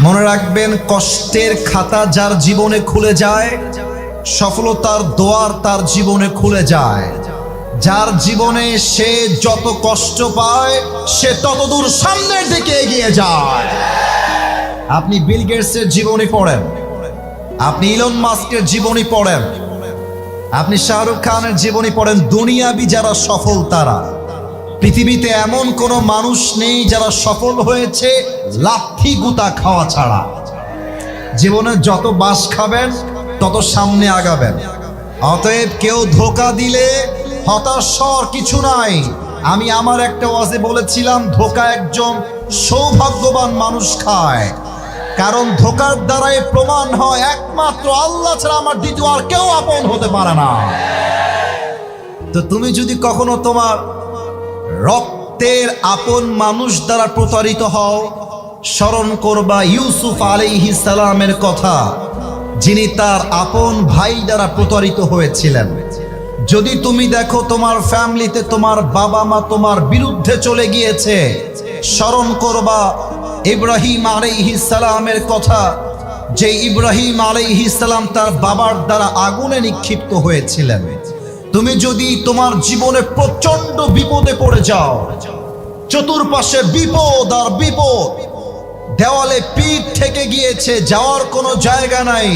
মনে রাখবেন, কষ্টের খাতা যার জীবনে খুলে যায়, সফলতার দোয়ার তার জীবনে খুলে যায়। যার জীবনে সে যত কষ্ট পায় সে ততদূর সামনের দিকে এগিয়ে যায়। আপনি বিল গেটসের জীবনী পড়েন, আপনি ইলন মাস্কের জীবনী পড়েন, আপনি শাহরুখ খানের জীবনী পড়েন, দুনিয়াবি যারা সফল তারা, পৃথিবীতে এমন কোনো মানুষ নেই যারা সফল হয়েছে লাথি গুতা খাওয়া ছাড়া। জীবনে যত বাস খাবেন তত সামনে আগাবেন। অতএব কেউ ধোঁকা দিলে হতাশ হওয়ার কিছু নাই। আমি আমার একটা ওয়াজে বলেছিলাম, ধোঁকা একজন সৌভাগ্যবান মানুষ খায়, কারণ ধোঁকার দ্বারাই প্রমাণ হয় একমাত্র আল্লাহ ছাড়া আমার দ্বিতীয় আর কেউ আপন হতে পারে না। তো তুমি যদি কখনো তোমার রক্তের আপন মানুষ দ্বারা প্রতারিত হও, স্মরণ করবা ইউসুফ আলাইহিস সালামের কথা, যিনি তার আপন ভাই দ্বারা প্রতারিত হয়েছিলেন। যদি তুমি দেখো তোমার ফ্যামিলিতে তোমার বাবা মা তোমার বিরুদ্ধে চলে গিয়েছে, স্মরণ করবা ইব্রাহিম আলাইহিস সালামের কথা, যে ইব্রাহিম আলাইহিস সালাম তার বাবার দ্বারা আগুনে নিক্ষিপ্ত হয়েছিলেন। তুমি যদি তোমার জীবনে প্রচন্ড বিপদে পড়ে যাও, চতুর্পাশে বিপদ আর বিপদ, দেওয়ালে পিঠ থেকে গিয়েছে, যাওয়ার কোনো জায়গা নাই,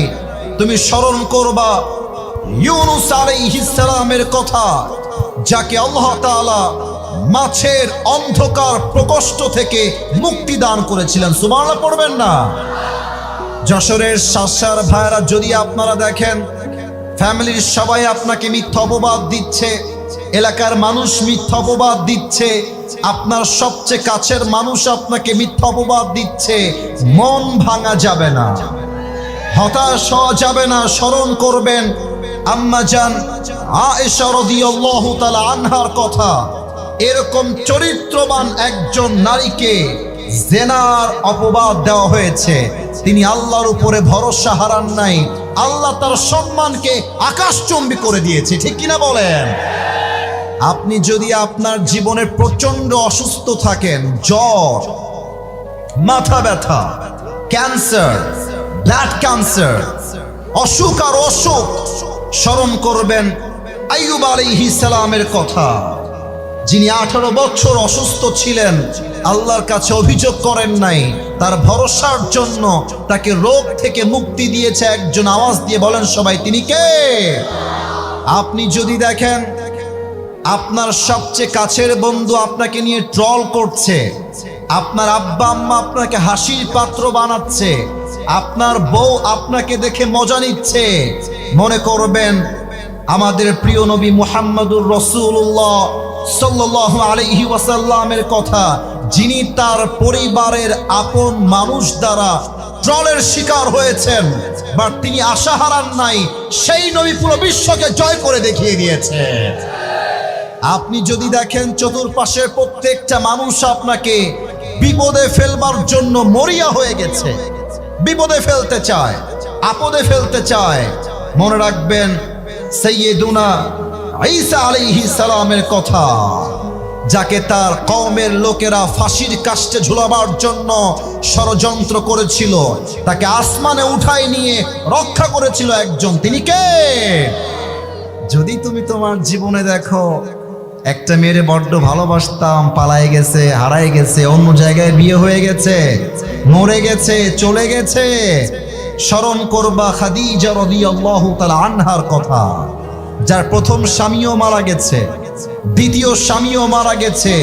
তুমি স্মরণ করবা ইউনুস আলাইহিস সালামের কথা, যাকে আল্লাহ তাআলা মাছের অন্ধকার প্রকোষ্ঠ থেকে মুক্তি দান করেছিলেন। সুবহানাল্লাহ পড়বেন না? যশোরের শাসার ভাইরা, যদি আপনারা দেখেন ফ্যামিলির সবাই আপনাকে মিথ্যা অপবাদ দিচ্ছে, এলাকার মানুষ মিথ্যা অপবাদ দিচ্ছে, আপনার সবচেয়ে কাছের মানুষ আপনাকে মিথ্যা অপবাদ দিচ্ছে, মন ভাঙা যাবে না, হতাশ হওয়া যাবে না। স্মরণ করবেন আম্মা জান আয়েশা রাদিয়াল্লাহু তাআলা আনহার কথা। এরকম চরিত্রবান একজন নারীকে জেনার অপবাদ দেওয়া হয়েছে, তিনি আল্লাহর উপরে ভরসা হারান নাই, আল্লাহ তার সম্মানকে আকাশচুম্বী করে দিয়েছে। ঠিক কিনা বলেন? আপনি যদি আপনার জীবনে প্রচন্ড অসুস্থ থাকেন, জ্বর, মাথা ব্যথা, ক্যান্সার, ব্লাড ক্যান্সার, অসুখ আর অসুখ, স্মরণ করবেন আইয়ুব আলাইহিস সালামের কথা, যিনি 18 বছর অসুস্থ ছিলেন, আল্লাহর কাছে অভিযোগ করেন নাই, তার ভরসার জন্য তাকে রোগ থেকে মুক্তি দিয়েছে একজন। আওয়াজ দিয়ে বলেন সবাই, তিনি কে? আপনি যদি দেখেন আপনার সবচেয়ে কাছের বন্ধু আপনাকে নিয়ে ট্রল করছে, আপনার আব্বা আম্মা আপনাকে হাসির পাত্র বানাচ্ছে, আপনার বউ আপনাকে দেখে মজা নিচ্ছে, মনে করবেন আমাদের প্রিয় নবী মুহাম্মদুর রাসূলুল্লাহ সাল্লাল্লাহু আলাইহি ওয়াসাল্লামের কথা, যিনি তার পরিবারের আপন মানুষ দ্বারা ট্রলের শিকার হয়েছেন, বাট তিনি আশা হারান নাই, সেই নবী পুরো বিশ্বকে জয় করে দেখিয়ে দিয়েছে। আপনি যদি দেখেন চতুর্পাশের প্রত্যেকটা মানুষ আপনাকে বিপদে ফেলবার জন্য মরিয়া হয়ে গেছে, বিপদে ফেলতে চায়, আপদে ফেলতে চায়, মনে রাখবেন সাইয়্যিদুনা ঈসা আলাইহিস সালামের কথা, যাকে তার কওমের লোকেরা ফাঁসির কাস্টে ঝুলাবার জন্য ষড়যন্ত্র করেছিল, তাকে আসমানে উঠায় নিয়ে রক্ষা করেছিল একজন, তিনি কে? যদি তুমি তোমার জীবনে দেখো একটা মেয়েরে বড্ড ভালোবাসতাম, পালায় গেছে, হারায় গেছে, অন্য জায়গায় বিয়ে হয়ে গেছে, মরে গেছে, চলে গেছে, স্মরণ করবা খাদিজা রাদিয়াল্লাহু তাআলা আনহার কথা, যার প্রথম স্বামীও মারা গেছে, দ্বিতীয় স্বামীও মারা গেছে,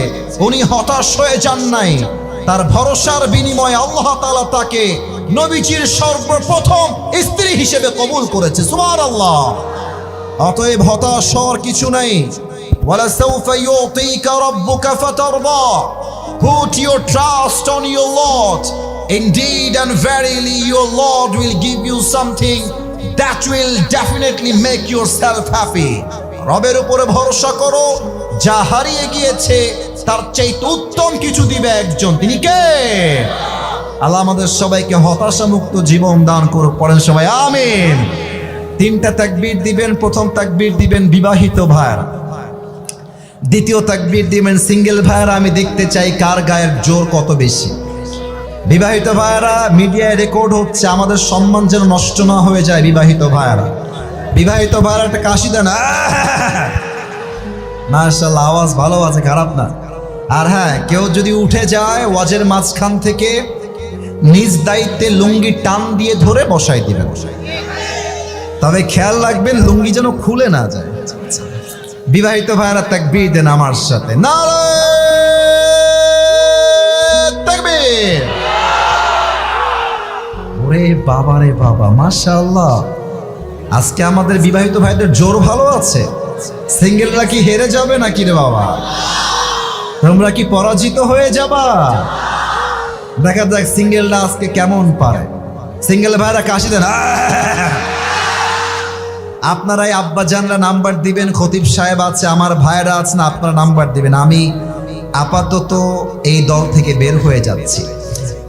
উনি হতাশ হয়ে যান নাই, তার ভরসার বিনিময়ে আল্লাহ তাআলা তাকে নবীজির সর্বপ্রথম স্ত্রী হিসেবে কবুল করেছে। সুবহানাল্লাহ। অতএব হতাশ হওয়ার কিছু নাই। وَلَسَوْفَ يُعْطِيكَ رَبُّكَ فَتَرْضَى. Put your trust on your Lord. Indeed and verily your Lord will give you something that will definitely make yourself happy. রবের উপরে ভরসা করো, যা হারিয়ে গিয়েছে তার চাইতে উত্তম কিছু দিবে একজন, তিনি কে? আল্লাহ আমাদের সবাইকে হতাশা মুক্ত জীবন দান করুক। পড়েন সবাই আমিন। 3টা তাকবীর দিবেন। প্রথম তাকবীর দিবেন বিবাহিত ভাইরা, দ্বিতীয় তাকবীর দিবেন সিঙ্গেল ভাইরা। আমি দেখতে চাই কার গায়ের জোর কত বেশি। বিবাহিত ভাইয়েরা, মিডিয়ায় রেকর্ড হচ্ছে, আমাদের সম্মান যেন নষ্ট না হয়ে যায়। বিবাহিত ভাইয়েরা, বিবাহিত ভাইয়েরা একটা কাশি দেন। মাশাআল্লাহ, আওয়াজ ভালো আছে, খারাপ না। আর হ্যাঁ, কেউ যদি উঠে যায় ওয়াজের মাঝখান থেকে, নিজ দায়িত্বে লুঙ্গি টান দিয়ে ধরে বসাই দিবেন। তবে খেয়াল রাখবেন লুঙ্গি যেন খুলে না যায়। বিবাহিত ভাইয়েরা তাকবীর দেন আমার সাথে, নারায়ে তাকবীর। ওরে বাবা রে বাবা, মাশাআল্লাহ, আজকে আমাদের বিবাহিত ভাইদের জোর ভালো আছে। সিঙ্গেলরা কি হেরে যাবে নাকি রে বাবা? তোমরা কি পরাজিত হয়ে যাবা? দেখা যাক সিঙ্গেলরা আজকে কেমন পারে। সিঙ্গেল ভাইরা কাশি দেন। আপনারাই আব্বাজানরা নাম্বার দিবেন, খতিব সাহেব আছে, আমার ভাইরা আছে না, আপনারা নাম্বার দিবেন। আমি আপাতত এই দল থেকে বের হয়ে যাচ্ছি।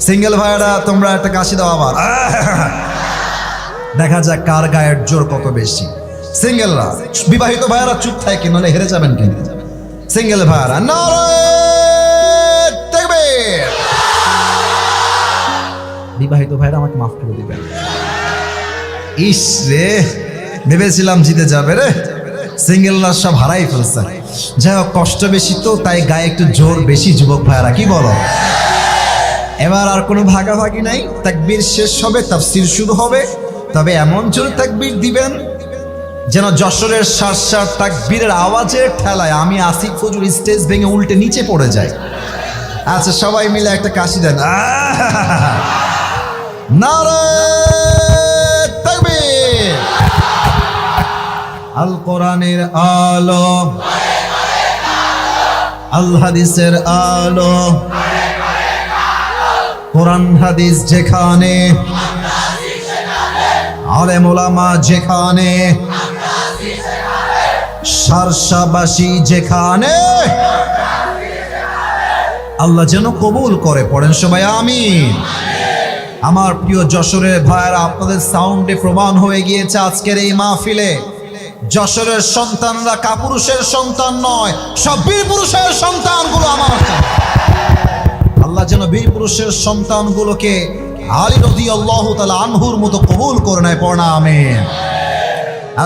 সিঙ্গেল ভাইরা তোমরা একটা কাশি দাও আবার। দেখা যাক কার গায়ের জোর কত বেশি। সিঙ্গেলরা, বিবাহিত ভাইরা চুপ থাকে, নলে হেরে যাবেন কিন্তু। সিঙ্গেল ভাইরা, নারায়ে তাকবীর। বিবাহিত ভাইরা আমাকে মাফ করে দিবেন। ইস রে, ভেবেছিলাম জিতে যাবে রে, সিঙ্গেলরা সব হারাই ফেলছে। যাই হোক, কষ্ট বেশি তো, তাই গায়ে একটু জোর বেশি। যুবক ভাইরা কি বলো? এবার আর কোনো ভাগাভাগি নাই। তাকবীর শেষ হবে, তাফসীর শুরু হবে। তবে এমন জোরে তাকবীর দিবেন যেন যশোরের সার তাকবীরের আওয়াজের ঠেলায় আমি আসিফ ফজুর স্টেজ ভেঙে উল্টে নিচে পড়ে যাই। আচ্ছা, সবাই মিলে একটা কাশি দেন। নারায়ে তাকবীর। আল কোরআনের আলো, আল হাদিসের আলো, কোরআন হাদিস যেখানে, আলেম ওলামা যেখানে, সারসাবাসী যেখানে, আল্লাহ যেন কবুল করে। পড়েন সবাই আমিন। আমার প্রিয় যশোরের ভাইয়েরা, আপনাদের সাউন্ডে প্রমাণ হয়ে গিয়েছে আজকের এই মাহফিলে যশোরের সন্তানরা কাপুরুষের সন্তান নয়, সব বীর পুরুষের সন্তানগুলো আমার। আল্লাহ যেন বীর পুরুষের সন্তানগুলোকে আলী রাদিয়াল্লাহু তাআলা আনহুর মতো কবুল করে নেয়। পড়না আমিন।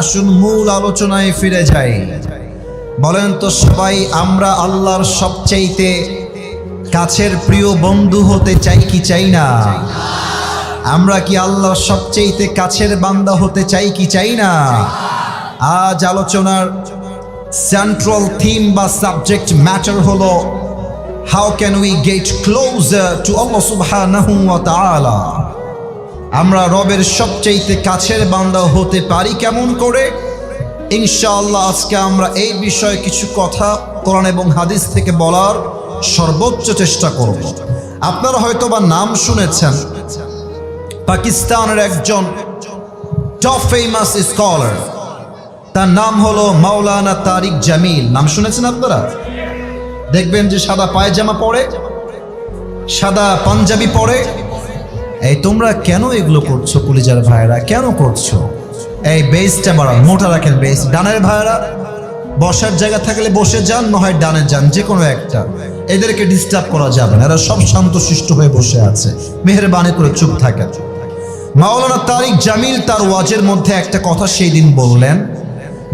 আসুন মূল আলোচনায় ফিরে যাই। বলেন তো সবাই, আমরা আল্লাহর সবচাইতে কাছের প্রিয় বন্ধু হতে চাই কি চাই না? আমরা কি আল্লাহর সবচাইতে কাছের বান্দা হতে চাই কি চাই না? আজ আলোচনার সেন্ট্রাল থিম বা সাবজেক্ট ম্যাটার হলো how can we get closer to Allah সুবহানাহু ওয়া তাআলা। আমরা রবের সবচাইতে কাছের বান্দা হতে পারি কেমন করে? ইনশাআল্লাহ আজকে আমরা এই বিষয়ে কিছু কথা কোরআন এবং হাদিস থেকে বলার সর্বোচ্চ চেষ্টা করব। আপনারা হয়তোবা নাম শুনেছেন, পাকিস্তানের একজন টপ ফেমাস স্কলার, তার নাম হলো মাওলানা তারিক জামিল। নাম শুনেছেন আপনারা? দেখবেন যে সাদা পায়জামা পরে, সাদা পাঞ্জাবি পরে। এই তোমরা কেন এগুলো করছো কলিজার ভাইরা, কেন করছো? এই বেসটা বাড়ান, মোটা রাখেন বেস। ডানের ভাইরা বসার জায়গা থাকলে বসে যান, নয় ডানে যান, যে কোনো একটা। এদেরকে ডিস্টার্ব করা যাবে না, এরা সব শান্তশিষ্ট হয়ে বসে আছে। মেহেরবানি করে চুপ থাকেন। মাওলানা তারিক জামিল তার ওয়াজের মধ্যে একটা কথা সেই দিন বললেন,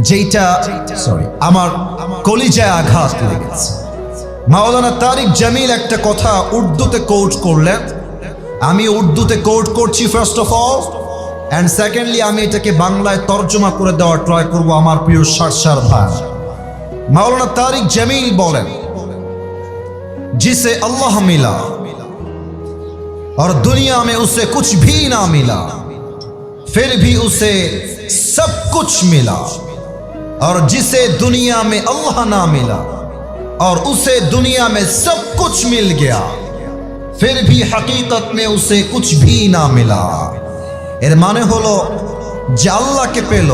যেটা আমার কলিজায় আঘাত লেগেছে। মাওলানা তারিক জামিল একটা কথা উর্দুতে কোট করলেন। আমি উর্দুতে কোট করছি first of all, and secondly আমি এটাকে বাংলায় তর্জমা করে দেওয়ার ট্রাই করব আমার প্রিয় সার ভাই। মাওলানা তারিক জামিল বলেন, जिसे अल्लाह मिला और दुनिया में उसे कुछ भी ना मिला, फिर भी उसे सब कुछ मिला, और जिसे दुनिया में अल्लाह ना मिला और उसे दुनिया में सब कुछ मिल गया, फिर भी हकीकत में उसे कुछ भी ना मिला। এর মানে হলো যে আল্লাহকে পেল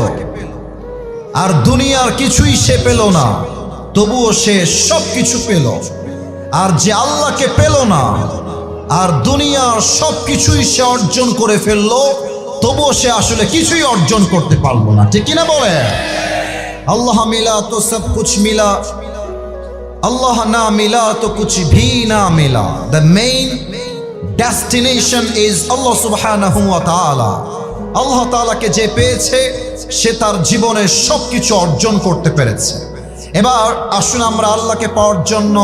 আর দুনিয়ার কিছুই সে পেল না, তবুও সে সব কিছু পেল। আর যে আল্লাহকে পেল না আর দুনিয়ার সব কিছুই সে অর্জন করে ফেললো, তবুও সে আসলে কিছুই অর্জন করতে পারলো না। ঠিক কিনা বলে? আল্লাহ মিলা তো সব কুছ মিলা, আল্লাহ না মিলা তো কুছ ভি না মিলা। দ্য মেইন ডেস্টিনেশন ইজ আল্লাহ সুবহানাহু ওয়া তাআলা। আল্লাহ তাআলাকে যে পেয়েছে সে তার জীবনে সবকিছু অর্জন করতে পেরেছে। এবার আসুন আমরা আল্লাহকে পাওয়ার জন্য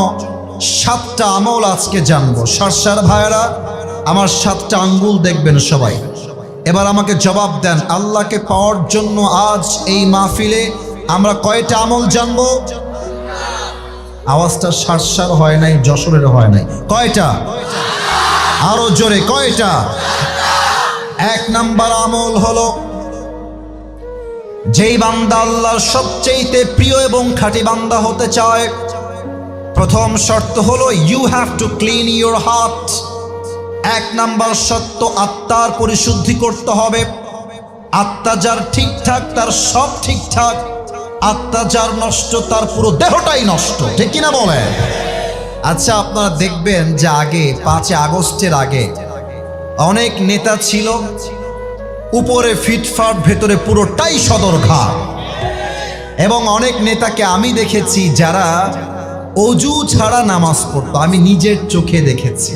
7টা আমল আজকে জানবো। সার ভাইয়েরা আমার 7টা আঙ্গুল দেখবেন সবাই। এবার আমাকে জবাব দেন, আল্লাহকে পাওয়ার জন্য আজ এই মাহফিলে আমরা কয়টা আমল জানবো? আওয়াজটা সার হয় নাই, যশোরের হয় নাই। কয়টা? আরো জোরে, কয়টা? 1 নাম্বার আমল হলো, যেই বান্দা আল্লাহর সবচেয়ে প্রিয় এবং খাঁটি বান্দা হতে চায়, প্রথম শর্ত হলো you have to clean your heart. 1 number শর্ত, আত্মার পরিশুদ্ধি করতে হবে। আত্মা যার ঠিকঠাক তার সব ঠিকঠাক, আত্মা যার নষ্ট তার পুরো দেহটাই নষ্ট, ঠিক কিনা বলে? আচ্ছা, আপনারা দেখবেন যে আগে 5 আগস্টের আগে অনেক নেতা ছিল, উপরে ফিটফাট, ভেতরে পুরোটাই সদরঘাট। এবং অনেক নেতাকে আমি দেখেছি যারা অজু ছাড়া নামাজ পড়তো, আমি নিজের চোখে দেখেছি।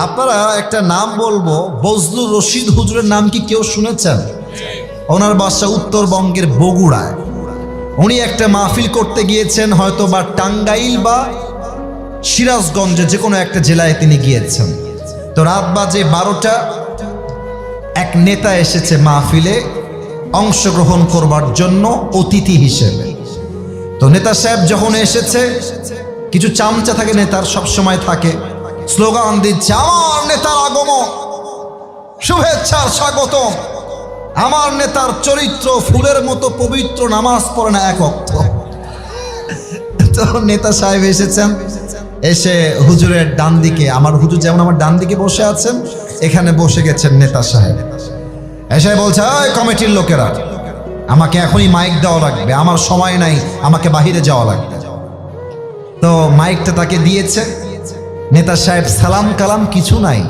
আপনারা একটা নাম বলবো, বজলুর রশিদ হুজুরের নাম কি কেউ শুনেছেন? ওনার বাসা উত্তরবঙ্গের বগুড়ায়। উনি একটা মাহফিল করতে গিয়েছেন, হয়তো বা টাঙ্গাইল বা সিরাজগঞ্জে, যে কোনো একটা জেলায় তিনি গিয়েছেন। তো রাত বাজে 12টা, এক নেতা এসেছে মাহফিলে অংশগ্রহণ করবার জন্য অতিথি হিসেবে। তো নেতা সাহেব যখন এসেছে, কিছু চামচা থাকে, নেতার সব সময় থাকে, স্লোগান দিচ্ছে, আমার নেতার আগমন, শুভেচ্ছা স্বাগতম। আমার নেতার চরিত্র ফুলের মতো পবিত্র, নামাজ পড়ে না 1 ওয়াক্ত। তো নেতা সাহেব এসেছেন, এসে হুজুরের ডান দিকে, আমার হুজুর যেমন আমার ডান দিকে বসে আছেন, এখানে বসে গেছেন নেতা সাহেব। এসে বলছে, ওই কমিটির লোকেরা, আমাকে এখনই মাইক দেওয়া লাগবে, আমার সময় নাই, আমাকে বাহিরে যাওয়া লাগবে। তো মাইকটা তাকে দিয়েছে। নেতা সাহেব সালাম কালাম কিছু নাই,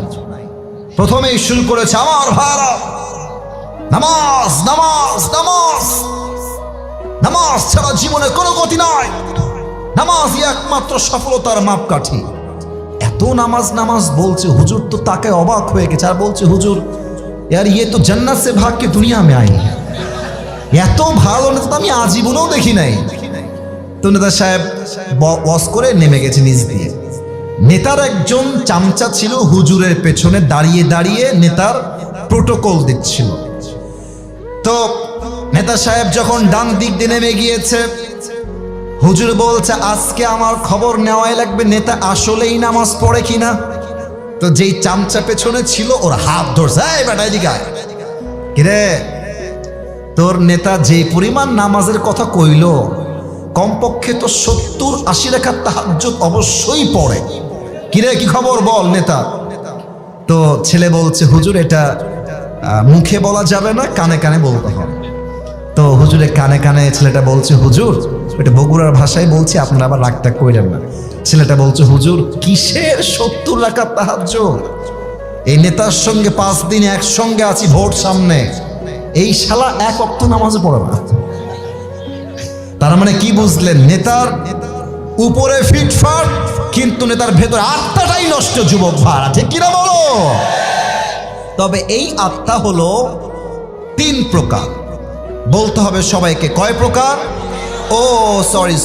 প্রথমেই শুরু করেছে, আমার ভাইরা, নামাজ নামাজ নামাজ, নামাজ ছাড়া জীবনে কোনো গতি নাই, নামাজই একমাত্র সফলতার মাপকাঠি। এত নামাজ নামাজ বলছে, হুজুর তো তাকে অবাক হয়ে গেছে, আর বলছে, হুজুর यार ये तो जन्नत से भाग के दुनिया में आई है, এত ভালো নেতা তো আমি আজীবনেও দেখি নাই। তো নেতা সাহেব ওয়াজ করে নেমে গেছে নিজ দিয়ে। নেতার একজন চামচা ছিল হুজুরের পেছনে দাঁড়িয়ে দাঁড়িয়ে নেতার প্রোটোকল দিচ্ছিল। তো নেতা সাহেব যখন ডান দিক দিয়ে নেমে গিয়েছে, হুজুর বলছে, আজকে আমার খবর নেওয়াই লাগবে নেতা আসলেই নামাজ পড়ে কিনা। তো যেই চামচা পেছনে ছিল ওর হাত ধরছে, এই বেটা এদিকে আয়। কিরে, তোর নেতা যে পরিমাণ নামাজের কথা কইল, কমপক্ষে তো 70-80 রাকাত তাহাজ্জুদ অবশ্যই পড়ে। কিরে, কি খবর বল নেতা। তো ছেলে বলছে, হুজুর এটা মুখে বলা যাবে না, কানে কানে বলতে হবে। তো হুজুরে কানে কানে ছেলেটা বলছে, হুজুর, এটা বগুড়ার ভাষায় বলছি, আপনারা আবার রাগটা কইলেন না। ছেলেটা বলছে, হুজুর কিসের 70 রাকাত তাহাজ্জুদ? এই নেতার সঙ্গে 5 দিন একসঙ্গে আছি, ভোট সামনে, এই শালা 1 ওয়াক্ত নামাজে পড়ে না। তার মানে কি বুঝলেন? নেতার উপরে ফিটফাট, কিন্তু নেতার ভেতর আত্মাটাই নষ্ট। যুবক ভাড়া, ঠিক কিনা বলো? তবে এই আত্মা হলো 3 প্রকার। বলতে হবে সবাইকে, কয় প্রকার? ও সরি,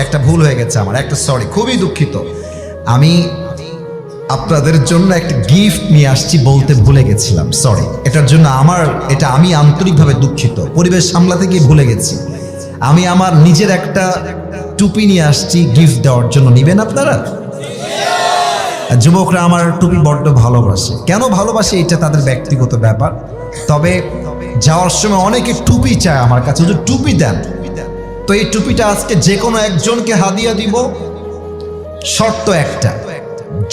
একটা ভুল হয়ে গেছে আমার, একটা সরি, খুবই দুঃখিত। আমি আপনাদের জন্য একটা গিফট নিয়ে আসছি, বলতে ভুলে গেছিলাম, সরি। এটার জন্য আমি আন্তরিকভাবে দুঃখিত, পরিবেশ সামলাতে গিয়ে ভুলে গেছি। আমি আমার নিজের একটা টুপি নিয়ে আসছি গিফট দেওয়ার জন্য, নিবেন আপনারা? যুবকরা আমার টুপি বড্ড ভালোবাসে। কেন ভালোবাসে এটা তাদের ব্যক্তিগত ব্যাপার। তবে যাওয়ার সময় অনেকে টুপি চায় আমার কাছে, হুজুর টুপি দেন। তো এই টুপিটা আজকে যে কোনো একজনকে হাদিয়া দিব। শর্ত একটা,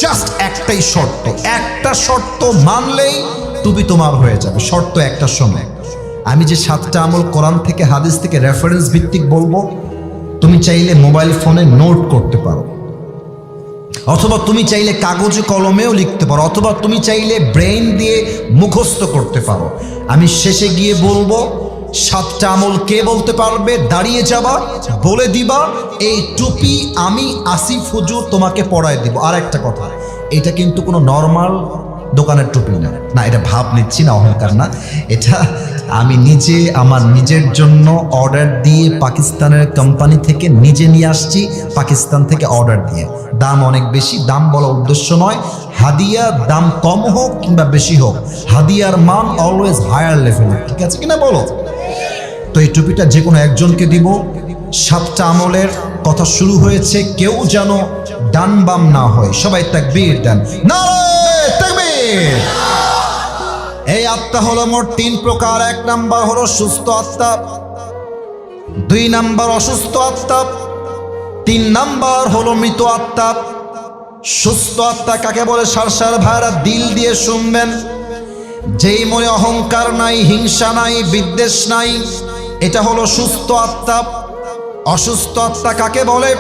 জাস্ট একটাই শর্ত, একটা শর্ত মানলেই টুপি তোমার হয়ে যাবে। শর্ত একটা, সময় আমি যে 7টা আমল কোরআন থেকে হাদিস থেকে রেফারেন্স ভিত্তিক বলবো, তুমি চাইলে মোবাইল ফোনে নোট করতে পারো, অথবা তুমি চাইলে কাগজে কলমেও লিখতে পারো, অথবা তুমি চাইলে ব্রেইন দিয়ে মুখস্থ করতে পারো। আমি শেষে গিয়ে বলবো 7টা আমল কে বলতে পারবে, দাঁড়িয়ে যাবা, বলে দিবা, এই টুপি আমি আসিফ হুজুর তোমাকে পড়ায় দিব। আর একটা কথা, এটা কিন্তু কোনো নর্মাল দোকানের টুপি না, না এটা ভাব নিচ্ছি না, অহংকার না, এটা আমি নিজে আমার নিজের জন্য অর্ডার দিয়ে পাকিস্তানের কোম্পানি থেকে নিজে নিয়ে আসছি, পাকিস্তান থেকে অর্ডার দিয়ে। দাম অনেক বেশি, দাম বলা উদ্দেশ্য নয়, হাদিয়া দাম কম হোক কিংবা বেশি হোক, হাদিয়ার মান অলওয়েজ হায়ার লেভেল, ঠিক আছে কিনা বলো? তো এই টুপিটা যে কোনো একজনকে দিব। 7টা আমলের কথা শুরু হয়েছে, কেউ যেন ডান বাম না হয়, সবাই তাকবীর দেন, নারে তাকবীর। এই আত্মা হলো মোট 3 প্রকার। 1 নাম্বার হলো সুস্থ আত্মা, 2 নাম্বার অসুস্থ আত্মা, 3 নাম্বার হলো মৃত আত্মা। সুস্থ আত্মা কাকে বলে? সারসার ভাইরা দিল দিয়ে শুনবেন। যেই মনে অহংকার নাই, হিংসা নাই, বিদ্বেষ নাই, এটা হলো সুস্থ আত্মা। অসুস্থ আত্মা কাকে বলে?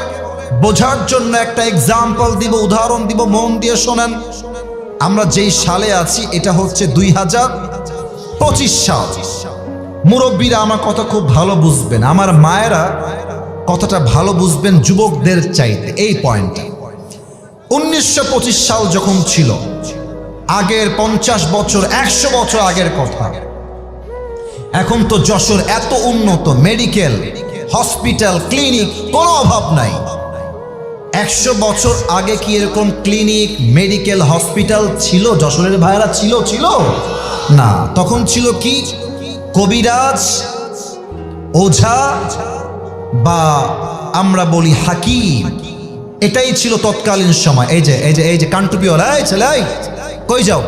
বোঝার জন্য একটা এক্সাম্পল দিব, উদাহরণ দিব, মন দিয়ে শোনেন। আমরা যেই সালে আছি এটা হচ্ছে 2025 সাল। মুরব্বীরা আমার কথা খুব ভালো বুঝবেন, আমার মায়েরা কথাটা ভালো বুঝবেন যুবকদের চাইতে। এই পয়েন্টটা 1925 সাল যখন ছিল, আগের 50 বছর 100 বছর আগের কথা। এখন তো যশোর এত উন্নত, মেডিকেল, হসপিটাল, ক্লিনিক, কোনো অভাব নাই। 100 বছর আগে কি এরকম ক্লিনিক, মেডিকেল, হসপিটাল ছিল যশোরের ভাইরা? ছিল না। তখন ছিল কি? কবিরাজ, ওঝা বা আমরা বলি হাকিম, এটাই ছিল তৎকালীন সময়। এই যে কানটুপিওয়ালা, এই ছেলে কই যাও?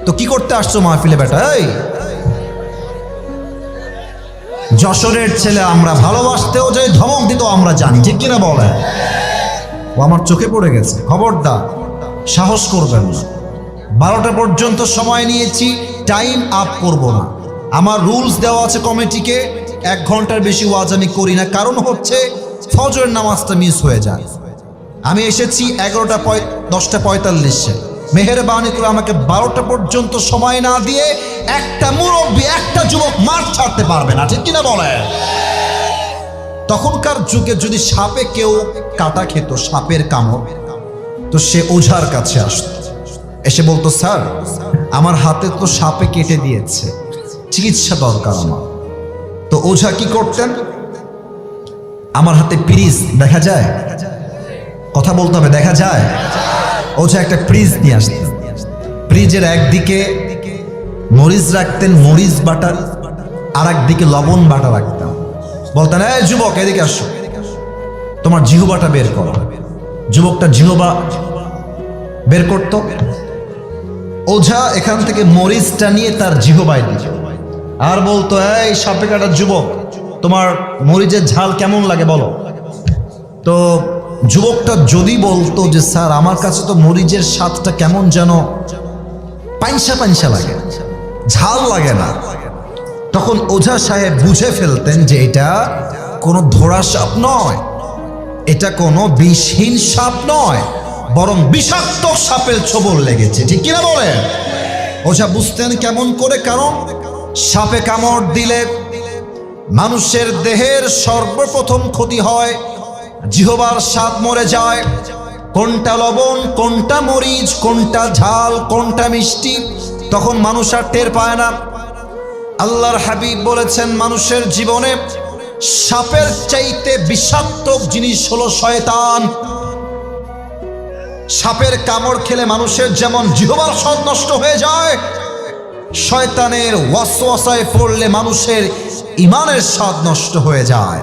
তো কি করতে আসছো মাহফিলে বেটা? এই যশোরের ছেলে আমরা, ভালোবাসতেও যাই, ধমক দিতেও আমরা জানি, ঠিক কিনা বলে? ও আমার চোখে পড়ে গেছে। খবরদার সাহস করবেন না। 12টা পর্যন্ত সময় নিয়েছি, টাইম আপ করব না। আমার রুলস দেওয়া আছে কমিটিকে, 1 ঘন্টার বেশি ওয়াজ আমি করি না। কারণ হচ্ছে ফজরের নামাজটা মিস হয়ে যায়। আমি এসেছি 10:45-এ। মেহেরবানি করে আমাকে 12টা পর্যন্ত সময় না দিয়ে একটা মুরব্বী, একটা যুবক মাঠ ছাড়তে পারবে না, ঠিক কিনা বলে? তখনকার যুগে যদি সাপে কেউ কাটা খেত, সাপের কামড়, তো সে ওঝার কাছে আসতো, এসে বলতো, স্যার আমার হাতে তো সাপে কেটে দিয়েছে, চিকিৎসা দরকার আমার। তো ওঝা কি করতেন? আমার হাতে পিরিজ দেখা যায়, কথা বলতে হবে, দেখা যায়। ওঝা একটা ফ্রিজ নিয়ে আসতেন, ফ্রিজের একদিকে মরিচ রাখতেন, মরিচ বাটা, আর একদিকে লবণ বাটা রাখতেন। বলতেন, এই যুবক এদিকে আসো, তোমার জিহ্বাটা বের করো। যুবকটা জিহ্বা বের করতো। ওঝা এখান থেকে মরিচটা নিয়ে তার জিহ্বায় দিত, আর বলতো, এই সাপে কাটা যুবক, তোমার মরিচের ঝাল কেমন লাগে বলো। তো যুবকটা যদি বলতো যে স্যার আমার কাছে তো মরিচের স্বাদটা কেমন যেন পাইনসা পাইনসা লাগে, ঝাল লাগে না, তখন ওঝা সাহেব বুঝে ফেলতেন যে এটা কোনো ধরা সাপ নয়, এটা কোনো বিষহীন সাপ নয়, বরং বিষাক্ত সাপের ছোবল লেগেছে, ঠিক কিনা বলেন? ওঝা বুঝতেন কেমন করে? কারণ সাপে কামড় দিলে মানুষের দেহের সর্বপ্রথম ক্ষতি হয়, জিহ্বার স্বাদ মরে যায়। কোনটা লবণ, কোনটা মরিচ, কোনটা ঝাল, কোনটা মিষ্টি, তখন মানুষ আর টের পায় না। আল্লাহর হাবিব বলেছেন, মানুষের জীবনে সাপের চাইতে বিষাক্ত জিনিস হলো শয়তান। সাপের কামড় খেলে মানুষের যেমন জিহ্বার স্বাদ নষ্ট হয়ে যায়, শয়তানের ওয়াসওয়াসায় পড়লে মানুষের ঈমানের স্বাদ নষ্ট হয়ে যায়।